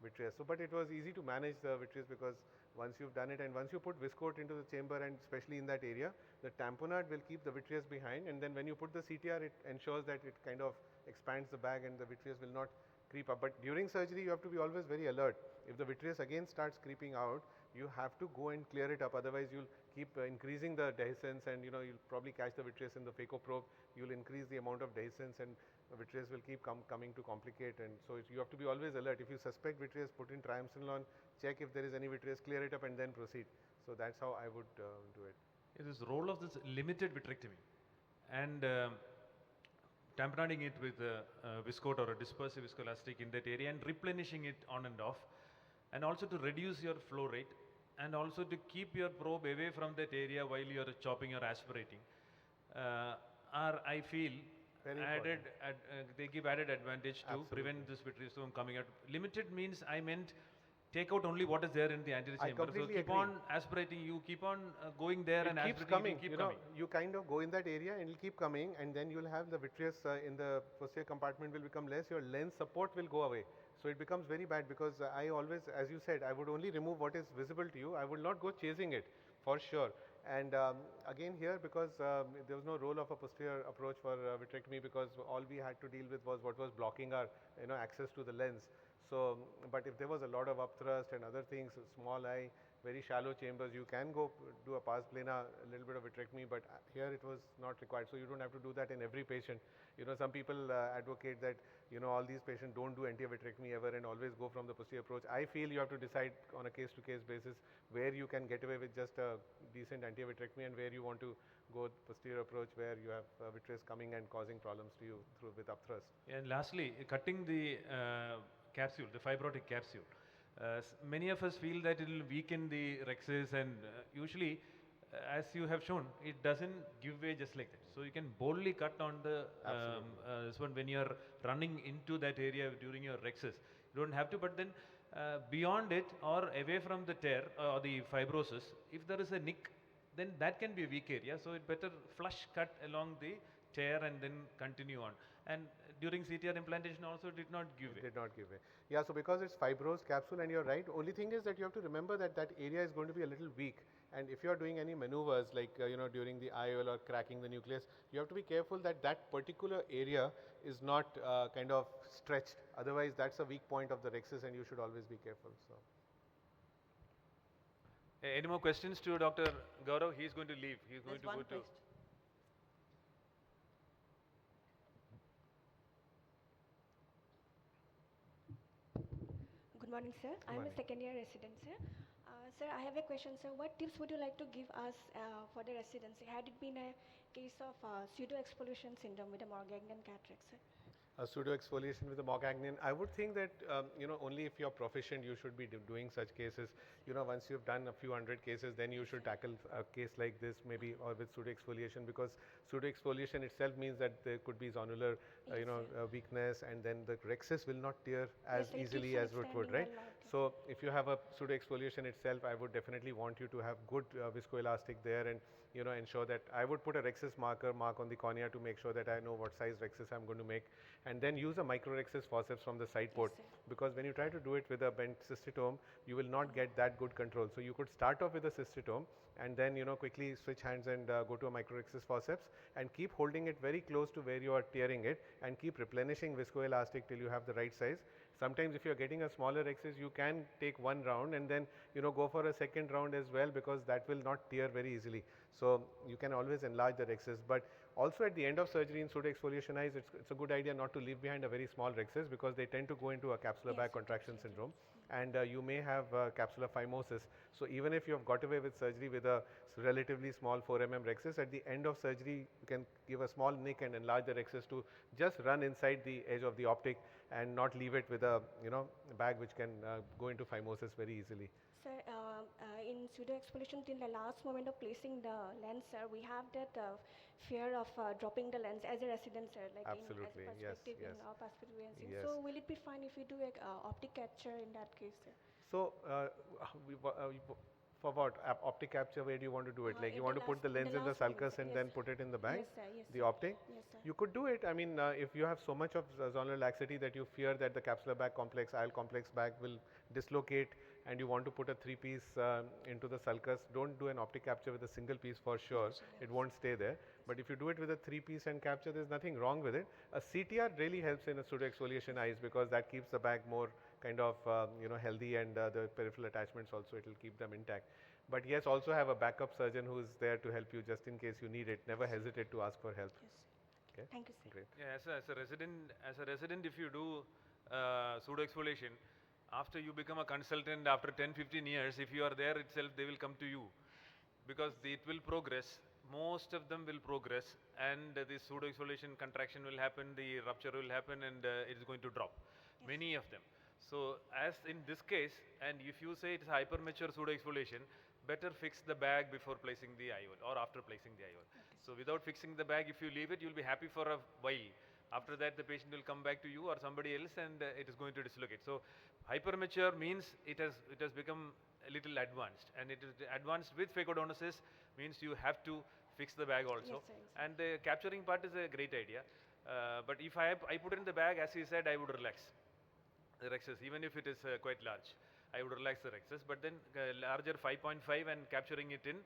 vitreous. So, but it was easy to manage the vitreous because once you've done it and once you put viscoat into the chamber and especially in that area, the tamponade will keep the vitreous behind, and then when you put the CTR, it ensures that it kind of expands the bag and the vitreous will not creep up. But during surgery, you have to be always very alert. If the vitreous again starts creeping out, you have to go and clear it up. Otherwise, you'll keep increasing the dehiscence, and you'll probably catch the vitreous in the phaco probe. You'll increase the amount of dehiscence, and the vitreous will keep coming to complicate. And so you have to be always alert. If you suspect vitreous, put in triamcinolone, check if there is any vitreous, clear it up, and then proceed. So that's how I would do it. It is role of this limited vitrectomy and tamponading it with viscoat or a dispersive viscoelastic in that area and replenishing it on and off, and also to reduce your flow rate and also to keep your probe away from that area while you are chopping or aspirating are, I feel, Very added, they give added advantage to Absolutely. prevent this vitreous from coming out. Limited means I meant take out only what is there in the anterior I chamber. So completely keep agree. on aspirating, you keep on going there and It keeps aspirating, coming, keep you coming. know, you kind of go in that area and it'll keep coming, and then you'll have the vitreous in the posterior compartment will become less, your lens support will go away. So it becomes very bad because I always, as you said, I would only remove what is visible to you. I will not go chasing it for sure. And again here, because there was no role of a posterior approach for vitrectomy, because all we had to deal with was what was blocking our access to the lens. So, but if there was a lot of upthrust and other things, small eye, very shallow chambers, you can go do a pars plana, a little bit of vitrectomy, but here it was not required. So you don't have to do that in every patient. Some people advocate that, all these patients don't do anterior vitrectomy ever and always go from the posterior approach. I feel you have to decide on a case-to-case basis where you can get away with just a decent anterior vitrectomy and where you want to go posterior approach where you have vitreous coming and causing problems to you with upthrust. And lastly, cutting the capsule, the fibrotic capsule. Many of us feel that it will weaken the rexes, and usually, as you have shown, it doesn't give way just like that. So you can boldly cut on the this one when you are running into that area during your rexes. You don't have to, but then beyond it or away from the tear or the fibrosis, if there is a nick, then that can be a weak area. So it better flush cut along the tear and then continue on. And during CTR implantation also did not give way. Did not give way. Yeah, so because it's fibrous capsule, and you're right, only thing is that you have to remember that that area is going to be a little weak, and if you are doing any maneuvers like during the IOL or cracking the nucleus, you have to be careful that that particular area is not kind of stretched. Otherwise, that's a weak point of the rexus, and you should always be careful. So. Any more questions to Dr. Gaurav? He's going to leave. He's going There's to one go to. question. Good morning, sir. I'm a morning. second year resident, sir. Sir, I have a question, sir. What tips would you like to give us for the residency? Had it been a case of pseudo-exfoliation syndrome with a Morgagnon cataract, sir? A pseudo exfoliation with a Morgagnon, I would think that only if you're proficient you should be doing such cases. Once you've done a few hundred cases, then you should tackle a case like this, maybe, or with pseudo exfoliation, because pseudo exfoliation itself means that there could be zonular weakness, and then the rexus will not tear as Yes, easily keeps as on it would, expanding right? a lot. So if you have a pseudo exfoliation itself, I would definitely want you to have good viscoelastic there, and ensure that I would put a rexus mark on the cornea to make sure that I know what size rexus I'm going to make, and then use a microrexus forceps from the side port, sir. because when you try to do it with a bent cystotome, you will not get that good control. So you could start off with a cystotome and then quickly switch hands and go to a microrexus forceps and keep holding it very close to where you are tearing it, and keep replenishing viscoelastic till you have the right size. Sometimes if you are getting a smaller rexus, you can take one round and then go for a second round as well, because that will not tear very easily. So you can always enlarge the rexus, but also at the end of surgery in pseudo exfoliation eyes, it's a good idea not to leave behind a very small rexus, because they tend to go into a capsular Yes, bag sir, contraction absolutely. syndrome, and you may have capsular phimosis. So even if you have got away with surgery with a relatively small 4 mm rexus, at the end of surgery you can give a small nick and enlarge the rexus to just run inside the edge of the optic and not leave it with a bag which can go into phimosis very easily. Sir, in pseudo-exfoliation, till the last moment of placing the lens, sir, we have that fear of dropping the lens as a resident, sir, like Absolutely, in, as yes, perspective yes. in our perspective. Yes. So will it be fine if we do a optic capture in that case, sir? So, For what? Optic capture, where do you want to do it? Like you want to put the lens in the sulcus and then put it in the bag? Yes, sir. Yes, The sir. optic? Yes, sir. You could do it. I mean, if you have so much of zonal laxity that you fear that the capsular bag complex, IL complex bag will dislocate and you want to put a 3-piece into the sulcus, don't do an optic capture with a single piece for sure. It won't stay there. But if you do it with a 3-piece and capture, there's nothing wrong with it. A CTR really helps in a pseudo exfoliation eyes because that keeps the bag more kind of healthy, and the peripheral attachments also, it will keep them intact. But yes, also have a backup surgeon who is there to help you just in case you need it. Never hesitate to ask for help. Yes. Okay? Thank you, sir. Great. Yeah, as a resident, if you do pseudo exfoliation, after you become a consultant after 10-15 years, if you are there itself, they will come to you because it will progress. Most of them will progress, and the pseudo exfoliation contraction will happen, the rupture will happen, and it is going to drop. Many of them. So, as in this case, and if you say it's hypermature pseudo exfoliation, better fix the bag before placing the IOL or after placing the IOL. So, without fixing the bag, if you leave it, you'll be happy for a while. After that, the patient will come back to you or somebody else, and it is going to dislocate. So, hypermature means it has become a little advanced, and it is advanced with phacodonosis means you have to fix the bag also. Yes, sir, yes, sir. And the capturing part is a great idea. But if I put it in the bag, as he said, I would relax the rexus, even if it is quite large. I would relax the rexus, but then larger 5.5 and capturing it in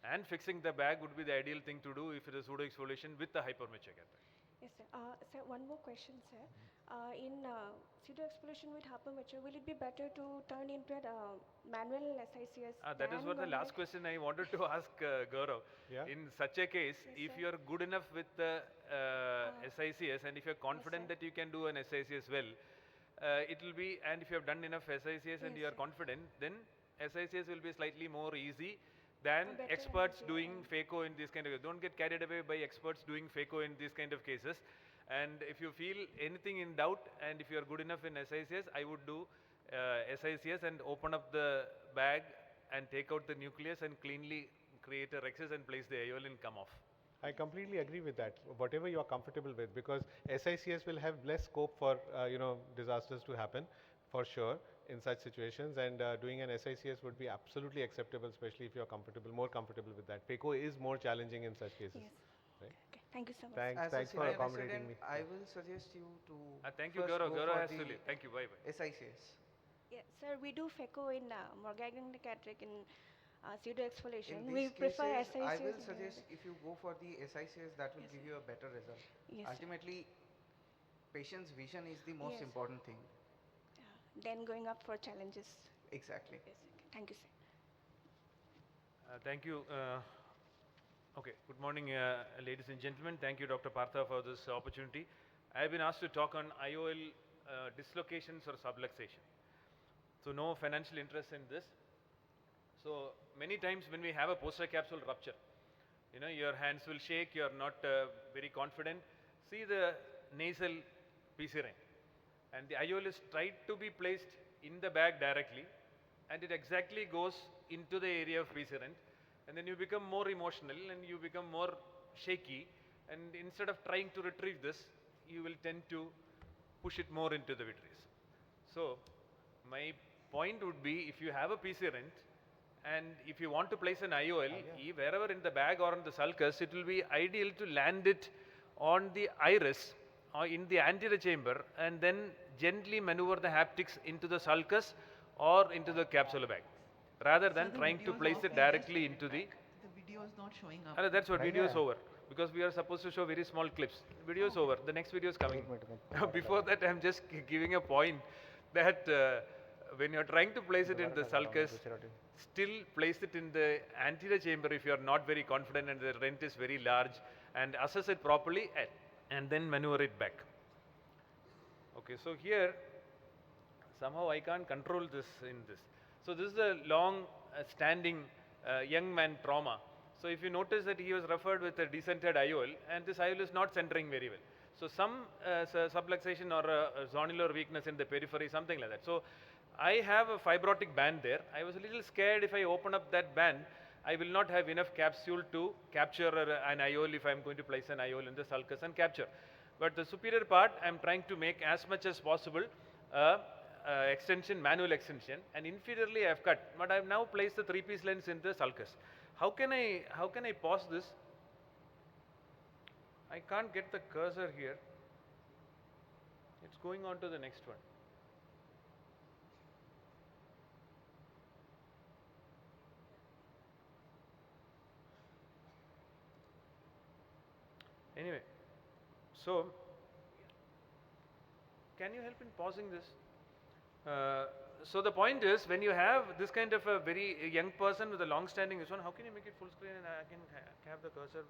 and fixing the bag would be the ideal thing to do if it is pseudo exfoliation with the hypermature cataract. Yes, sir. Sir, one more question, sir. In pseudo exfoliation with hypermature, will it be better to turn into a manual SICS? That is what the last question I wanted to ask Gaurav. Yeah. In such a case, Yes, if sir. you are good enough with the SICS and if you are confident sir. that you can do an SICS well, it will be, and if you have done enough SICS and Yes, you are sir. confident, then SICS will be slightly more easy than better experts and doing phaco in this kind of. Don't get carried away by experts doing phaco in these kind of cases. And if you feel anything in doubt, and if you are good enough in SICS, I would do SICS and open up the bag and take out the nucleus and cleanly create a rexus and place the IOL and come off. I completely agree with that. Whatever you are comfortable with, because SICS will have less scope for disasters to happen, for sure, in such situations. And doing an SICS would be absolutely acceptable, especially if you are more comfortable with that. PHACO is more challenging in such cases. Yes. Right? Okay. Thank you so much. Thanks, As a thanks for senior accommodating me. resident, I will suggest you to Thank you, first Gaurav. go Gaurav for has to the leave. Thank you. Bye bye. SICS. Yeah, sir, we do phaco in morgaging cataract in pseudo exfoliation. In We these prefer cases, SICS. I will in suggest if you go for the SICS, that will give you a better result. Yes, sir. Ultimately, patient's vision is the most Yes. important thing. Then going up for challenges. Exactly. Yes. Thank you, sir. Thank you. Okay, good morning, ladies and gentlemen. Thank you, Dr. Partha, for this opportunity. I have been asked to talk on IOL dislocations or subluxation. So, no financial interest in this. So, many times when we have a posterior capsule rupture, your hands will shake, you are not very confident. See the nasal PC ring, and the IOL is tried to be placed in the bag directly, and it exactly goes into the area of PC ring, and then you become more emotional and you become more shaky, and instead of trying to retrieve this, you will tend to push it more into the vitreous. So, my point would be, if you have a PC rent and if you want to place an IOL, wherever in the bag or on the sulcus, it will be ideal to land it on the iris or in the anterior chamber and then gently maneuver the haptics into the sulcus or into the capsular bag, rather than trying to place it directly into the. The video is not showing up. That's what, video is over. Because we are supposed to show very small clips. Video is over. The next video is coming. Before that, I am just giving a point that when you are trying to place it in the sulcus, still place it in the anterior chamber if you are not very confident and the rent is very large, and assess it properly and then maneuver it back. Okay, so here somehow I can't control this in this. So this is a long standing young man trauma. So if you notice that he was referred with a decentered IOL, and this IOL is not centering very well. So some subluxation or zonular weakness in the periphery, something like that. So I have a fibrotic band there. I was a little scared if I open up that band, I will not have enough capsule to capture an IOL if I am going to place an IOL in the sulcus and capture. But the superior part, I am trying to make as much as possible extension, manual extension, and inferiorly I have cut, but I have now placed the 3-piece lens in the sulcus. How can I pause this? I can't get the cursor here. It's going on to the next one. Anyway, so can you help in pausing this? So the point is, when you have this kind of a very young person with a long-standing this one, how can you make it full screen and I can have the cursor?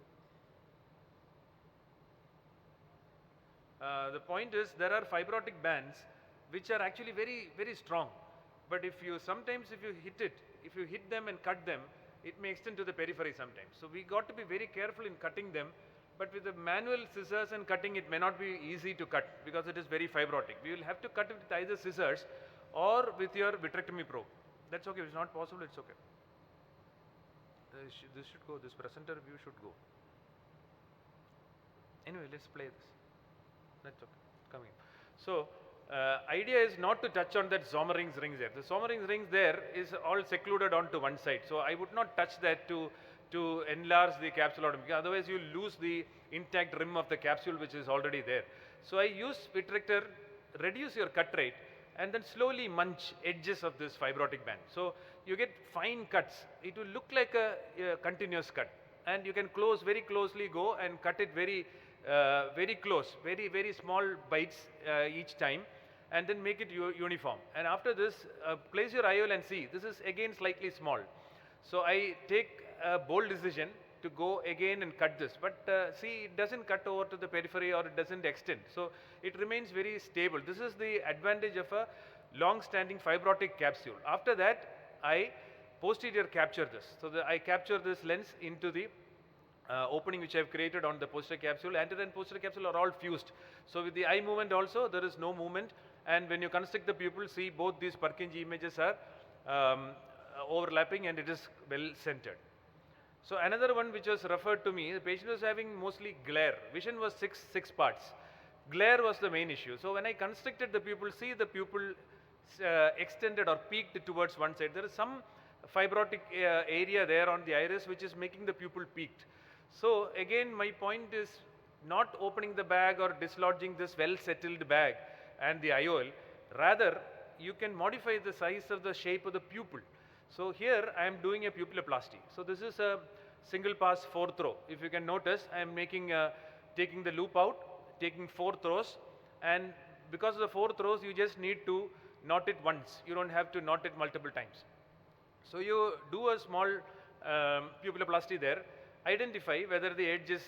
The point is, there are fibrotic bands which are actually very, very strong. But if you hit them and cut them, it may extend to the periphery sometimes. So we got to be very careful in cutting them. But with the manual scissors and cutting, it may not be easy to cut because it is very fibrotic. We will have to cut it with either scissors or with your vitrectomy probe. That's okay. If it's not possible, it's okay. This should go. This presenter view should go. Anyway, let's play this. That's okay. Coming. So, idea is not to touch on that Sommerings rings there. The Sommerings rings there is all secluded onto one side. So, I would not touch that to enlarge the capsule, otherwise you lose the intact rim of the capsule which is already there. So I use vitrector, reduce your cut rate, and then slowly munch edges of this fibrotic band. So you get fine cuts. It will look like a continuous cut, and you can very closely go and cut it very close, very small bites each time, and then make it uniform. And after this, place your IOL and see. This is again slightly small. So I take a bold decision to go again and cut this, but see, it doesn't cut over to the periphery or it doesn't extend. So it remains very stable. This is the advantage of a long-standing fibrotic capsule. After that, I posterior capture this. So I capture this lens into the opening which I have created on the posterior capsule. Anterior and posterior capsule are all fused. So with the eye movement also, there is no movement. And when you construct the pupil, see both these Purkinje images are overlapping and it is well centered. So another one which was referred to me, the patient was having mostly glare. Vision was six parts. Glare was the main issue. So when I constructed the pupil, see the pupil extended or peaked towards one side. There is some fibrotic area there on the iris which is making the pupil peaked. So again, my point is not opening the bag or dislodging this well settled bag and the IOL. Rather, you can modify the size of the shape of the pupil. So here I am doing a pupilloplasty. So this is a single pass 4th row. If you can notice, I am taking the loop out, taking 4 throws, and because of the 4 throws, you just need to knot it once. You don't have to knot it multiple times. So you do a small pupilloplasty there, identify whether the edge is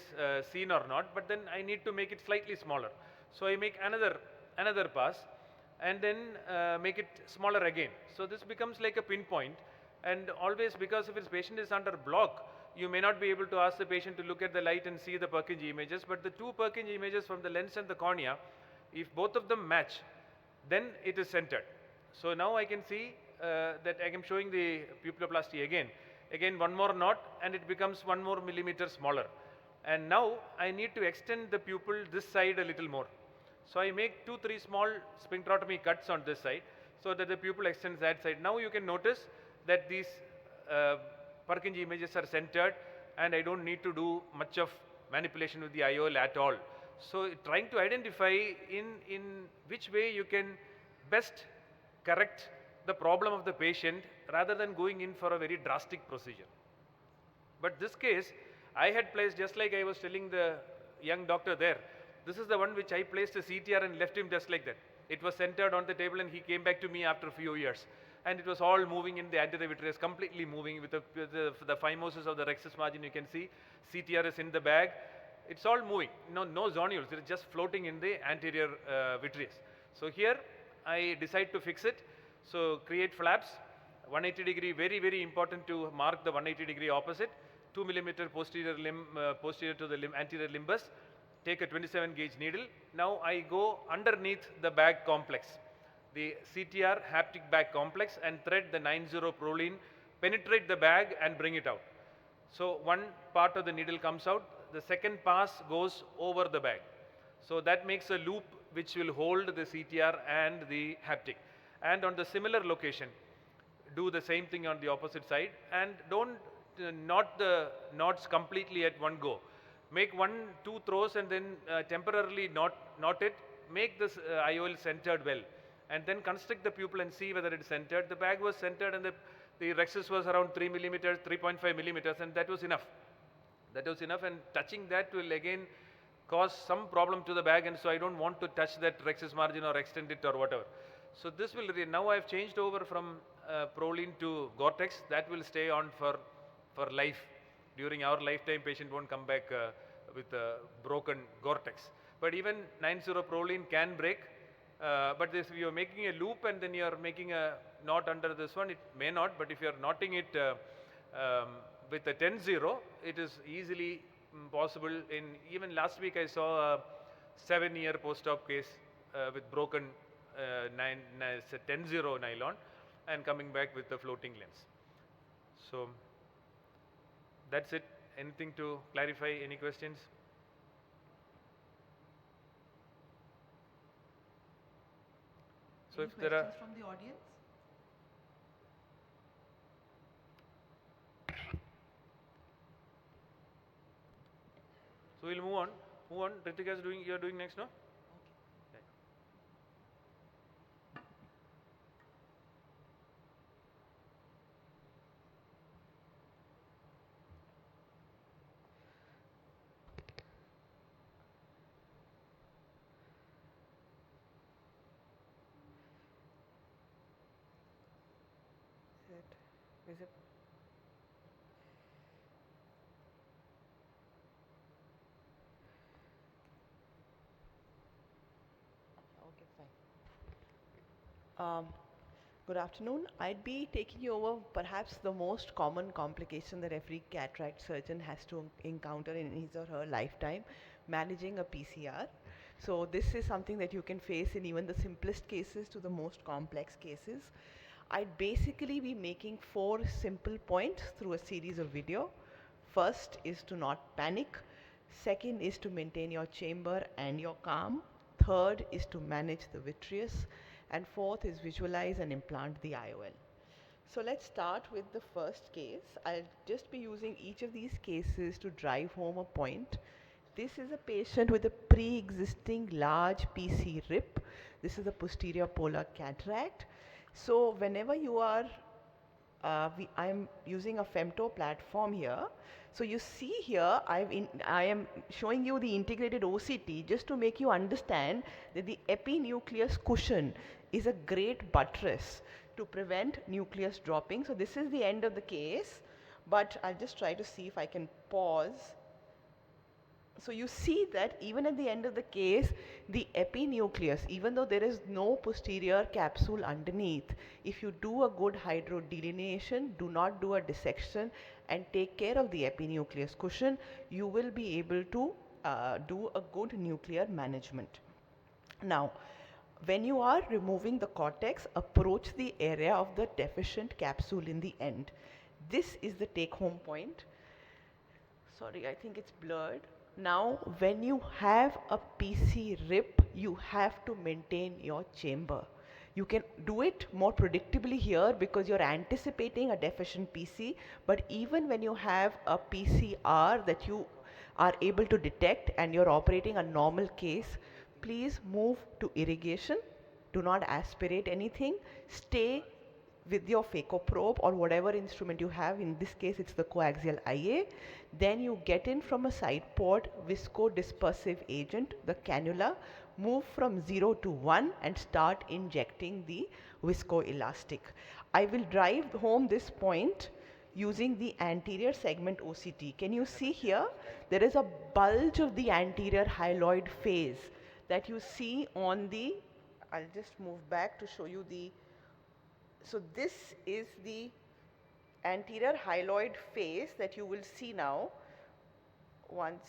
seen or not, but then I need to make it slightly smaller. So I make another pass and then make it smaller again. So this becomes like a pinpoint, and always, because if his patient is under block, you may not be able to ask the patient to look at the light and see the Purkinje images, but the 2 Purkinje images from the lens and the cornea, if both of them match, then it is centered. So now I can see that I am showing the pupilloplasty again. Again, one more knot and it becomes 1 more millimeter smaller. And now I need to extend the pupil this side a little more. So I make 2-3 small sphincterotomy cuts on this side so that the pupil extends that side. Now you can notice that these Purkinje images are centered and I don't need to do much of manipulation with the IOL at all. So trying to identify in which way you can best correct the problem of the patient rather than going in for a very drastic procedure. But this case, I had placed, just like I was telling the young doctor there, this is the one which I placed a CTR and left him just like that. It was centered on the table and he came back to me after a few years. And it was all moving in the anterior vitreous, completely moving with the phimosis of the rhexis margin. You can see CTR is in the bag. It's all moving, no zonules, it's just floating in the anterior vitreous. So here I decide to fix it. So create flaps, 180 degree, very important to mark the 180 degree opposite, 2 millimeter posterior to the anterior limbus. Take a 27 gauge needle. Now I go underneath the bag complex, the CTR haptic bag complex, and thread the 90 proline, penetrate the bag and bring it out. So one part of the needle comes out, the second pass goes over the bag. So that makes a loop which will hold the CTR and the haptic. and on the similar location, do the same thing on the opposite side, and don't knot the knots completely at one go. Make 1-2 throws and then temporarily knot it, make this IOL centered well, and then constrict the pupil and see whether it is centered. The bag was centered and the rexus was around 3 millimeters, 3.5 millimeters, and that was enough. That was enough, and touching that will again cause some problem to the bag, and so I don't want to touch that rexus margin or extend it or whatever. So this will, now I have changed over from Prolene to Gore-Tex. That will stay on for life. During our lifetime, patient won't come back with a broken Gore-Tex. But even 90 Prolene can break. But if you are making a loop and then you are making a knot under this one, it may not. But if you are knotting it with a 10-0, it is easily possible. In even last week, I saw a 7-year post-op case with broken 10-0 nylon and coming back with the floating lens. So that's it. Anything to clarify? Any questions? So Any if there are questions from the audience? So we'll move on. Ritika is doing. You are doing next, no? Okay. Is it? Okay, fine. Good afternoon. I'd be taking you over perhaps the most common complication that every cataract surgeon has to encounter in his or her lifetime, managing a PCR. So this is something that you can face in even the simplest cases to the most complex cases. I'd basically be making 4 simple points through a series of video. First is to not panic. Second is to maintain your chamber and your calm. Third is to manage the vitreous. And fourth is visualize and implant the IOL. So let's start with the first case. I'll just be using each of these cases to drive home a point. This is a patient with a pre-existing large PC rip. This is a posterior polar cataract. So whenever you are, I'm using a femto platform here. So you see here, I am showing you the integrated OCT just to make you understand that the epinucleus cushion is a great buttress to prevent nucleus dropping. So this is the end of the case, but I'll just try to see if I can pause. So you see that even at the end of the case, the epinucleus, even though there is no posterior capsule underneath, if you do a good hydrodelineation, do not do a dissection and take care of the epinucleus cushion, you will be able to do a good nuclear management. Now, when you are removing the cortex, approach the area of the deficient capsule in the end. This is the take home point. Sorry, I think it's blurred. Now, when you have a PC rip, you have to maintain your chamber. You can do it more predictably here because you're anticipating a deficient PC, but even when you have a PCR that you are able to detect and you're operating a normal case, please move to irrigation. Do not aspirate anything. Stay with your phaco probe or whatever instrument you have. In this case, it's the coaxial IA. Then you get in from a side port viscodispersive agent, the cannula, move from 0 to 1 and start injecting the viscoelastic. I will drive home this point using the anterior segment OCT. Can you see here? There is a bulge of the anterior hyaloid phase that you see on the, I'll just move back to show you the, so this is the anterior hyaloid phase that you will see now. Once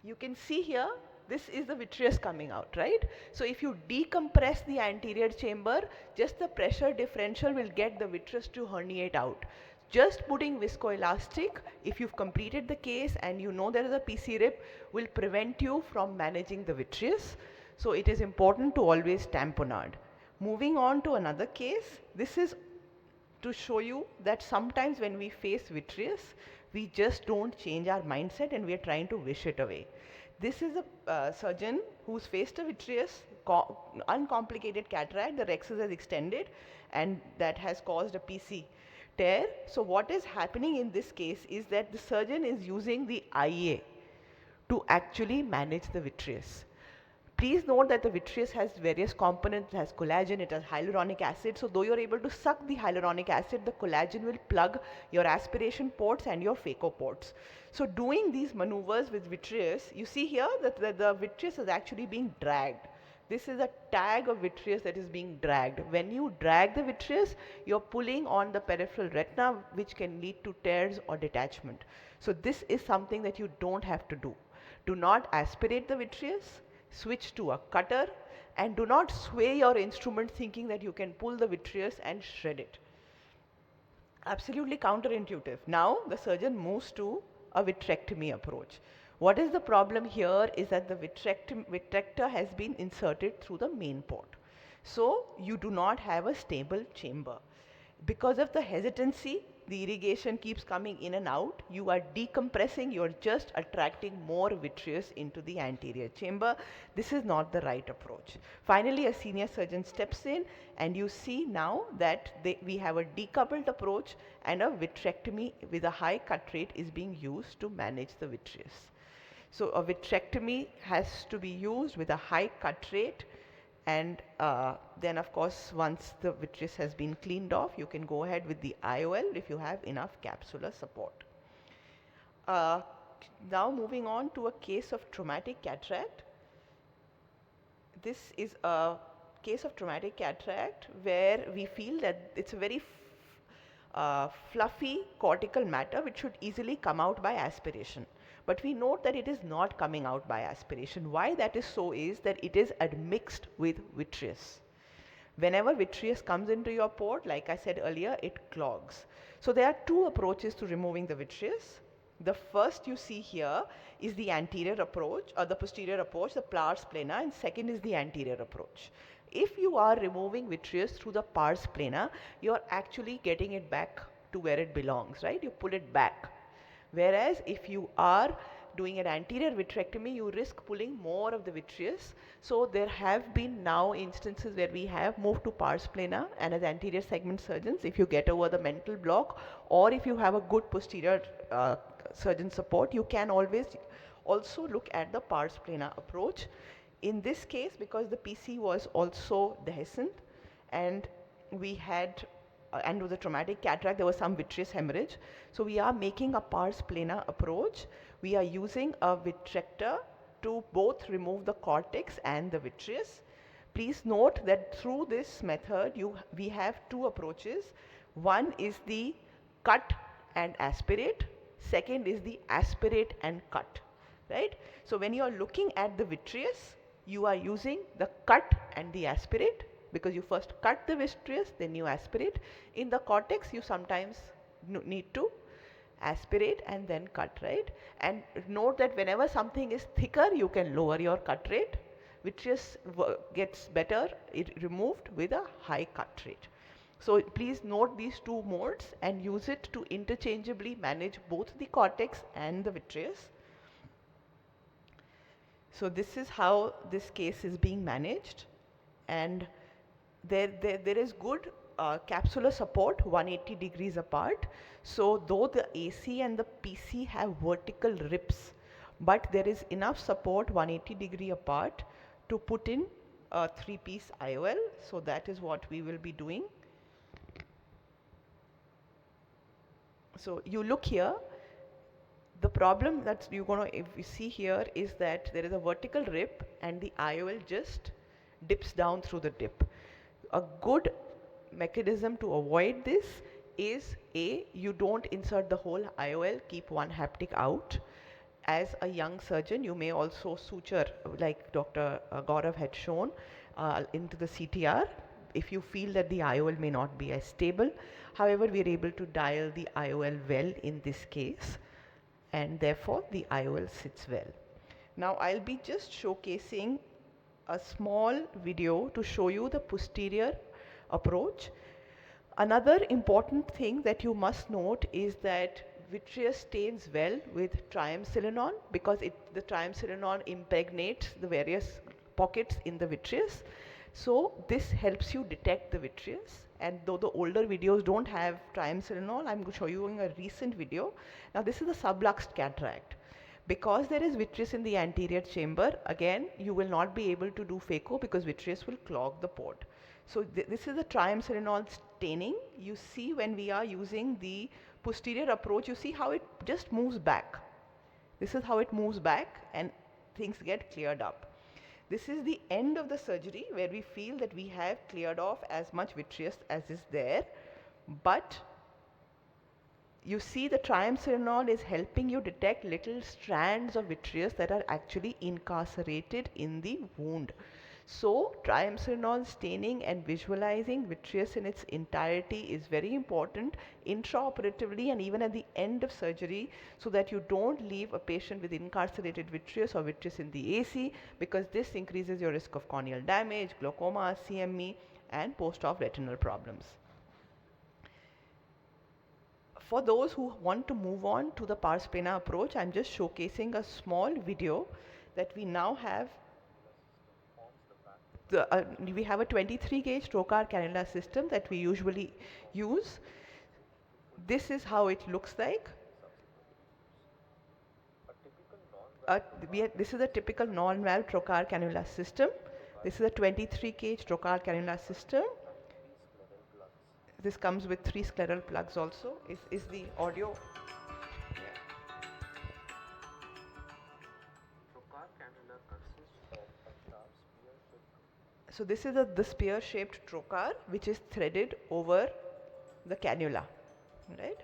you can see here, this is the vitreous coming out, right? So if you decompress the anterior chamber, just the pressure differential will get the vitreous to herniate out. Just putting viscoelastic, if you've completed the case and you know there is a PC rip, will prevent you from managing the vitreous. So it is important to always tamponade. Moving on to another case, this is to show you that sometimes when we face vitreous, we just don't change our mindset and we are trying to wish it away. This is a surgeon who's faced a vitreous, uncomplicated cataract, the rexus has extended and that has caused a PC tear. So what is happening in this case is that the surgeon is using the IA to actually manage the vitreous. Please note that the vitreous has various components. It has collagen, it has hyaluronic acid. So though you're able to suck the hyaluronic acid, the collagen will plug your aspiration ports and your phaco ports. So doing these maneuvers with vitreous, you see here that the vitreous is actually being dragged. This is a tag of vitreous that is being dragged. When you drag the vitreous, you're pulling on the peripheral retina, which can lead to tears or detachment. So this is something that you don't have to do. Do not aspirate the vitreous. Switch to a cutter and do not sway your instrument thinking that you can pull the vitreous and shred it. Absolutely counterintuitive. Now the surgeon moves to a vitrectomy approach. What is the problem here is that the vitrector has been inserted through the main port. So you do not have a stable chamber. Because of the hesitancy, the irrigation keeps coming in and out. You are decompressing, you are just attracting more vitreous into the anterior chamber. This is not the right approach. Finally, a senior surgeon steps in and you see now that we have a decoupled approach and a vitrectomy with a high cut rate is being used to manage the vitreous. So a vitrectomy has to be used with a high cut rate. And then of course, once the vitreous has been cleaned off, you can go ahead with the IOL if you have enough capsular support. Now moving on to a case of traumatic cataract. This is a case of traumatic cataract where we feel that it's a very fluffy cortical matter which should easily come out by aspiration. But we note that it is not coming out by aspiration. Why that is so is that it is admixed with vitreous. Whenever vitreous comes into your port, like I said earlier, it clogs. So there are two approaches to removing the vitreous. The first you see here is the anterior approach or the posterior approach, the pars plana, and second is the anterior approach. If you are removing vitreous through the pars plana, you are actually getting it back to where it belongs, right? You pull it back. Whereas if you are doing an anterior vitrectomy, you risk pulling more of the vitreous. So there have been now instances where we have moved to pars plana, and as anterior segment surgeons, if you get over the mental block or if you have a good posterior surgeon support, you can always also look at the pars plana approach. In this case, because the PC was also dehiscent and we had and with a traumatic cataract, there was some vitreous hemorrhage. So we are making a pars plana approach. We are using a vitrector to both remove the cortex and the vitreous. Please note that through this method, we have two approaches. One is the cut and aspirate. Second is the aspirate and cut, right? So when you are looking at the vitreous, you are using the cut and the aspirate, because you first cut the vitreous, then you aspirate. In the cortex, you sometimes need to aspirate and then cut, right? And note that whenever something is thicker, you can lower your cut rate. Vitreous gets better removed with a high cut rate. So please note these two modes and use it to interchangeably manage both the cortex and the vitreous. So this is how this case is being managed, and there is good capsular support 180 degrees apart. So though the AC and the PC have vertical rips, but there is enough support 180 degree apart to put in a 3-piece IOL. So that is what we will be doing. So you look here. The problem that you're going to, if you see here, is that there is a vertical rip and the IOL just dips down through the dip. A good mechanism to avoid this is you don't insert the whole IOL, keep one haptic out. As a young surgeon, you may also suture, like Dr. Gaurav had shown, into the CTR if you feel that the IOL may not be as stable. However, we are able to dial the IOL well in this case, and therefore the IOL sits well. Now I'll be just showcasing a small video to show you the posterior approach. Another important thing that you must note is that vitreous stains well with triamcinolone because the triamcinolone impregnates the various pockets in the vitreous. So this helps you detect the vitreous, and though the older videos don't have triamcinolone, I'm showing you a recent video. Now this is a subluxed cataract. Because there is vitreous in the anterior chamber, again you will not be able to do phaco because vitreous will clog the port. So this is a triamcinolone staining. You see when we are using the posterior approach, you see how it just moves back. This is how it moves back and things get cleared up. This is the end of the surgery where we feel that we have cleared off as much vitreous as is there, but you see the triamcinolone is helping you detect little strands of vitreous that are actually incarcerated in the wound. So triamcinolone staining and visualizing vitreous in its entirety is very important intraoperatively and even at the end of surgery, so that you don't leave a patient with incarcerated vitreous or vitreous in the AC, because this increases your risk of corneal damage, glaucoma, CME and post-op retinal problems. For those who want to move on to the pars plana approach, I'm just showcasing a small video that we now have. We have a 23 gauge trocar cannula system that we usually use. This is how it looks like. This is a typical non-valve trocar cannula system. This is a 23 gauge trocar cannula system. This comes with 3 scleral plugs also. Is the audio? So this is the spear shaped trocar which is threaded over the cannula, right?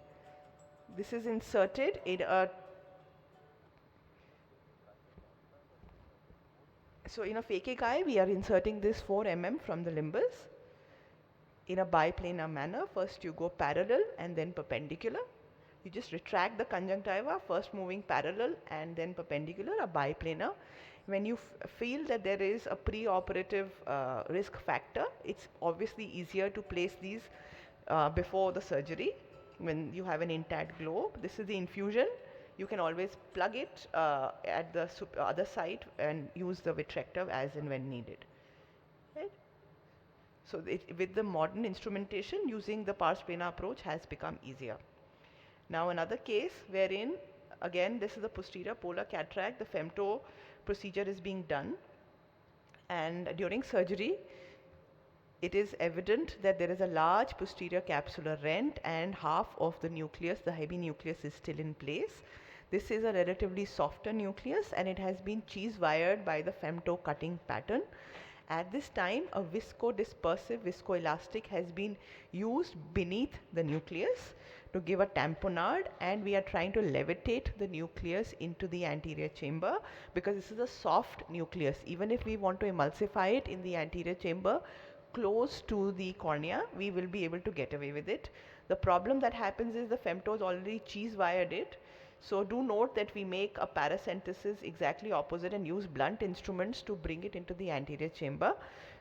This is inserted in a phakic eye we are inserting this 4 mm from the limbus in a biplanar manner. First you go parallel and then perpendicular. You just retract the conjunctiva, first moving parallel and then perpendicular, a biplanar. When you feel that there is a pre-operative risk factor, it's obviously easier to place these before the surgery when you have an intact globe. This is the infusion. You can always plug it at the other site and use the vitrector as and when needed. Right? So with the modern instrumentation, using the pars plana approach has become easier. Now another case wherein, again this is the posterior polar cataract, the femto procedure is being done, and during surgery it is evident that there is a large posterior capsular rent and half of the nucleus, the hemisnucleus, is still in place. This is a relatively softer nucleus and it has been cheese wired by the femto cutting pattern. At this time, a viscodispersive viscoelastic has been used beneath the nucleus to give a tamponade, and we are trying to levitate the nucleus into the anterior chamber because this is a soft nucleus. Even if we want to emulsify it in the anterior chamber close to the cornea, we will be able to get away with it. The problem that happens is the femtos already cheese wired it. So do note that we make a paracentesis exactly opposite and use blunt instruments to bring it into the anterior chamber.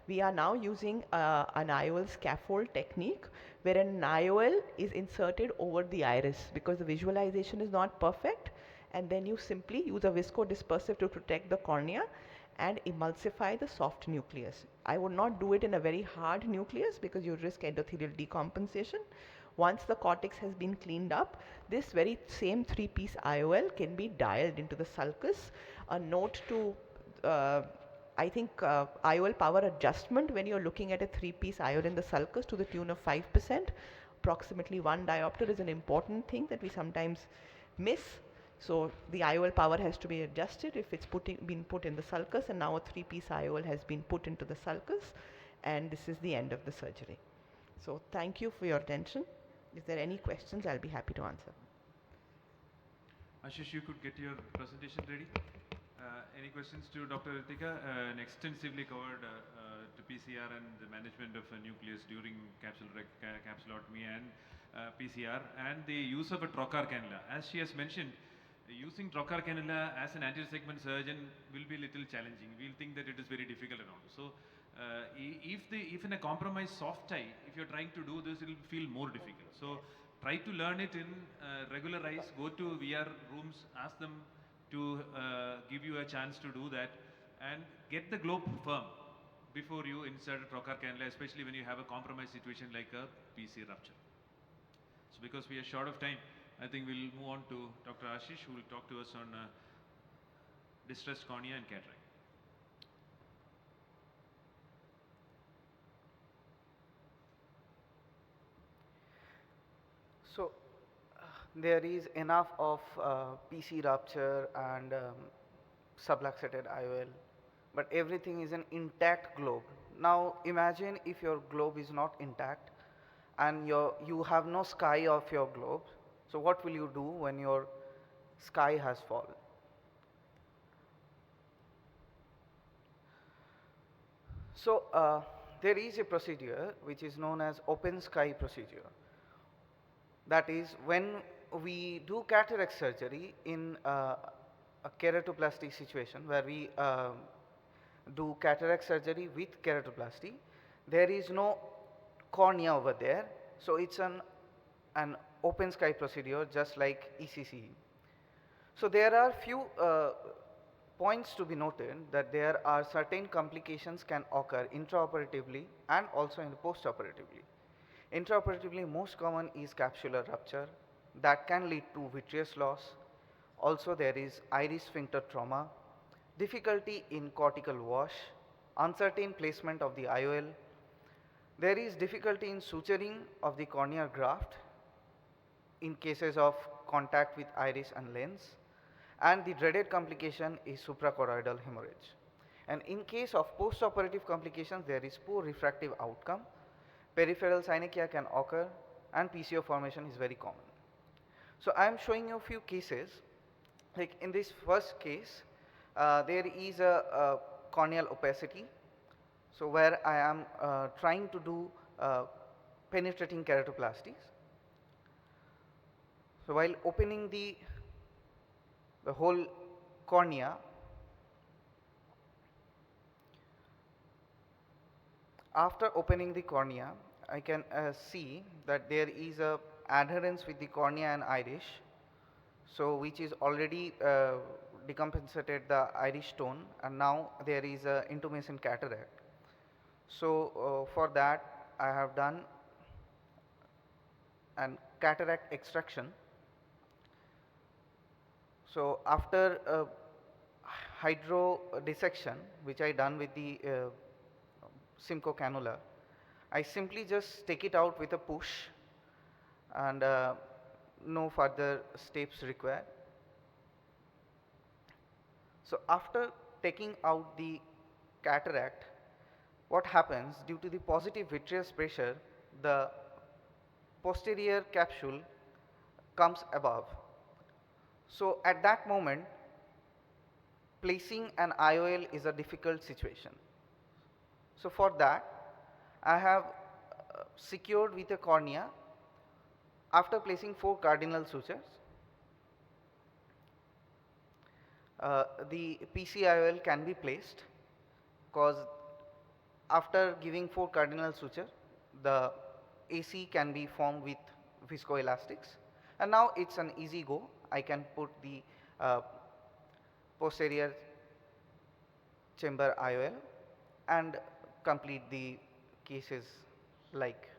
We are now using an IOL scaffold technique where an IOL is inserted over the iris because the visualization is not perfect, and then you simply use a viscodispersive to protect the cornea and emulsify the soft nucleus. I would not do it in a very hard nucleus because you risk endothelial decompensation. Once the cortex has been cleaned up, this very same 3-piece IOL can be dialed into the sulcus. A note to IOL power adjustment when you're looking at a 3-piece IOL in the sulcus to the tune of 5%, approximately 1 diopter, is an important thing that we sometimes miss. So the IOL power has to be adjusted if it's been put in the sulcus, and now a 3-piece IOL has been put into the sulcus, and this is the end of the surgery. So thank you for your attention. If there are any questions, I'll be happy to answer. Ashish, you could get your presentation ready. Any questions to Dr. Ritika? An extensively covered to PCR and the management of a nucleus during capsulotomy and PCR, and the use of a trocar cannula. As she has mentioned, using trocar cannula as an anterior segment surgeon will be a little challenging. We'll think that it is very difficult and all. So if in a compromised soft tie, if you're trying to do this, it will feel more difficult. So try to learn it in regular eyes, go to VR rooms, ask them to give you a chance to do that, and get the globe firm before you insert a trocar cannula, especially when you have a compromised situation like a PC rupture. So because we are short of time, I think we'll move on to Dr. Ashish, who will talk to us on distressed cornea and cataract. So there is enough of PC rupture and subluxated IOL, but everything is an intact globe. Now imagine if your globe is not intact and you have no sky of your globe. So what will you do when your sky has fallen? So there is a procedure which is known as open sky procedure. That is, when we do cataract surgery in a keratoplasty situation where we do cataract surgery with keratoplasty, there is no cornea over there. So it's an open sky procedure just like ECCE. So there are few points to be noted, that there are certain complications can occur intraoperatively and also in postoperatively. Intraoperatively, most common is capsular rupture that can lead to vitreous loss. Also there is iris sphincter trauma, difficulty in cortical wash, uncertain placement of the IOL. There is difficulty in suturing of the corneal graft in cases of contact with iris and lens, and the dreaded complication is suprachoroidal hemorrhage. And in case of postoperative complications, there is poor refractive outcome, peripheral synechia can occur, and PCO formation is very common. So I am showing you a few cases. Like in this first case, there is a corneal opacity. So where I am trying to do penetrating keratoplasties. So while opening the whole cornea, after opening the cornea, I can see that there is a adherence with the cornea and iris, so which is already decompensated the iris tone, and now there is a intumescent cataract. So for that I have done an cataract extraction. So after hydro dissection, which I done with the Simcoe cannula, I simply just take it out with a push, and no further steps required. So after taking out the cataract, what happens, due to the positive vitreous pressure, the posterior capsule comes above. So at that moment, placing an IOL is a difficult situation. So for that, I have secured with a cornea. After placing 4 cardinal sutures, the PC IOL can be placed, because after giving 4 cardinal sutures, the AC can be formed with viscoelastics, and now it's an easy go. I can put the posterior chamber IOL and complete the cases like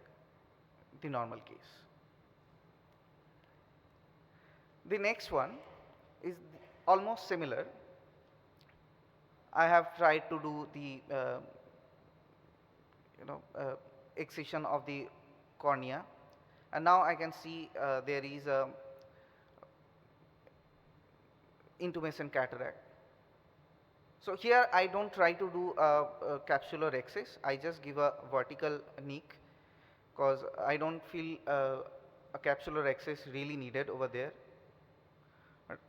the normal case. The next one is almost similar. I have tried to do the excision of the cornea, and now I can see there is a intumescent cataract. So here I don't try to do a capsular excess, I just give a vertical nick, because I don't feel a capsular excess really needed over there. But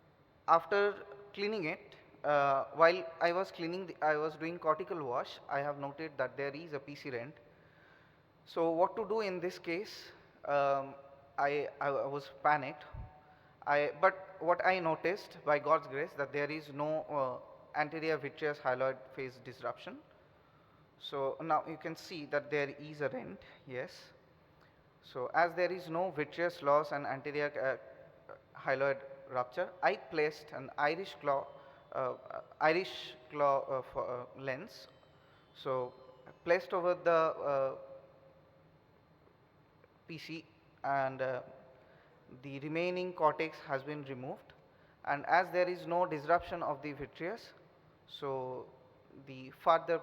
after cleaning it, while I was cleaning, I was doing cortical wash, I have noted that there is a PC rent. So what to do in this case? I was panicked. But what I noticed by God's grace that there is no anterior vitreous hyaloid phase disruption. So now you can see that there is a rent, yes. So as there is no vitreous loss and anterior hyaloid rupture, I placed an Irish claw lens. So placed over the PC, and the remaining cortex has been removed, and as there is no disruption of the vitreous, so the further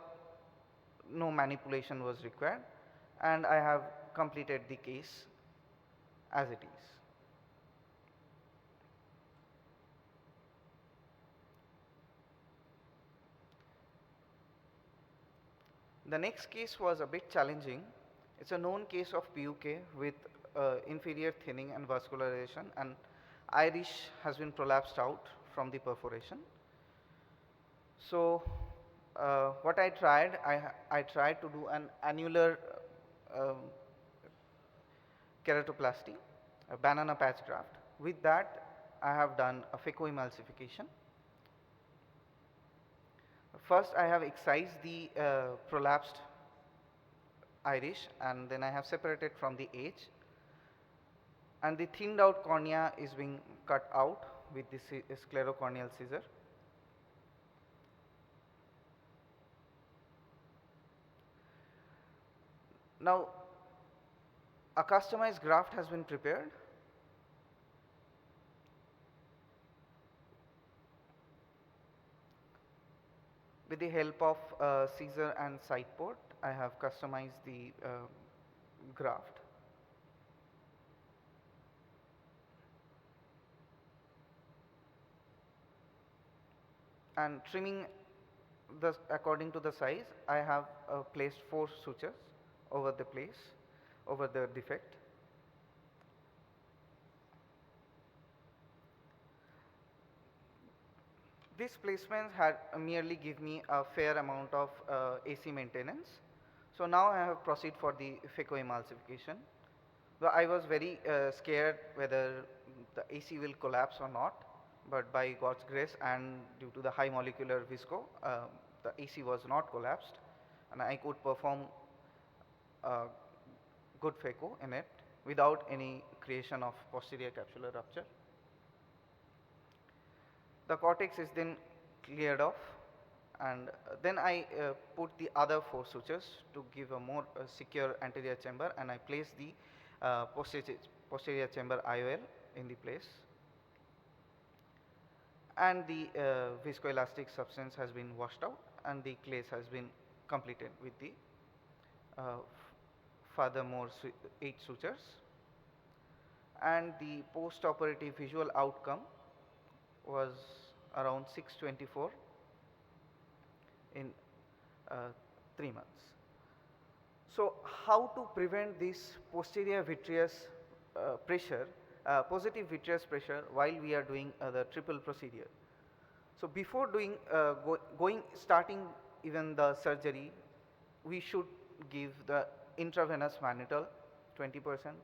no manipulation was required, and I have completed the case as it is. The next case was a bit challenging. It's a known case of PUK with inferior thinning and vascularization, and iris has been prolapsed out from the perforation. So what I tried, I tried to do an annular keratoplasty, a banana patch graft. With that, I have done a phacoemulsification. First, I have excised the prolapsed iris, and then I have separated from the edge, and the thinned out cornea is being cut out with the sclerocorneal scissor. Now, a customized graft has been prepared. With the help of scissor and side port, I have customized the graft. And trimming according to the size, I have placed 4 sutures over the place, over the defect. These placements had merely give me a fair amount of AC maintenance. So now I have proceed for the phacoemulsification. Well, I was very scared whether the AC will collapse or not, but by God's grace and due to the high molecular visco, the AC was not collapsed, and I could perform good phaco in it without any creation of posterior capsular rupture. The cortex is then cleared off, and then I put the other 4 sutures to give a more secure anterior chamber, and I place the posterior chamber IOL in the place, and the viscoelastic substance has been washed out, and the glaze has been completed with the furthermore 8 sutures, and the post operative visual outcome was around 624 in 3 months. So how to prevent this posterior vitreous pressure, positive vitreous pressure while we are doing the triple procedure? So before doing starting even the surgery, we should give the intravenous mannitol 20%.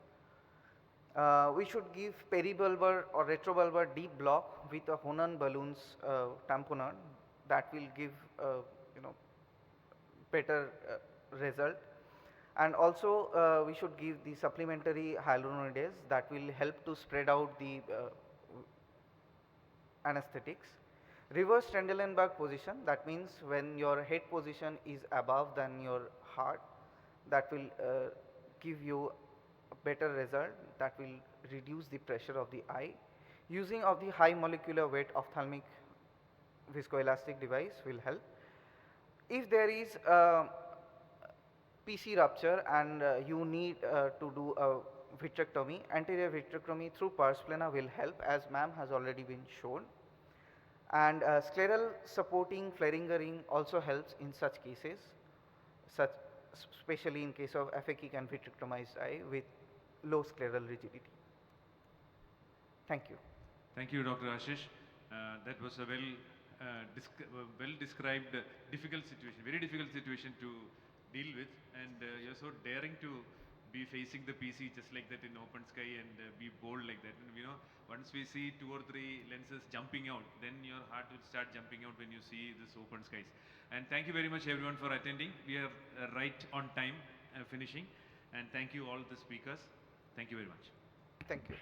We should give peribulbar or retrobulbar deep block with a Honan balloons tamponade that will give better result, and also we should give the supplementary hyaluronidase that will help to spread out the anesthetics. Reverse Trendelenburg position, that means when your head position is above than your heart, that will give you a better result, that will reduce the pressure of the eye. Using of the high molecular weight ophthalmic viscoelastic device will help. If there is a PC rupture and you need to do a vitrectomy, anterior vitrectomy through pars plana will help, as ma'am has already been shown. And scleral supporting Fleringer ring also helps in such cases, especially in case of aphakic and vitrectomized eye with low scleral rigidity. Thank you. Thank you, Dr. Ashish. That was a well described difficult situation, very difficult situation to deal with, and you're so daring to be facing the PC just like that in open sky and be bold like that. And you know, once we see 2 or 3 lenses jumping out, then your heart will start jumping out when you see this open skies. And thank you very much everyone for attending. We are right on time finishing. And thank you all the speakers. Thank you very much. Thank you.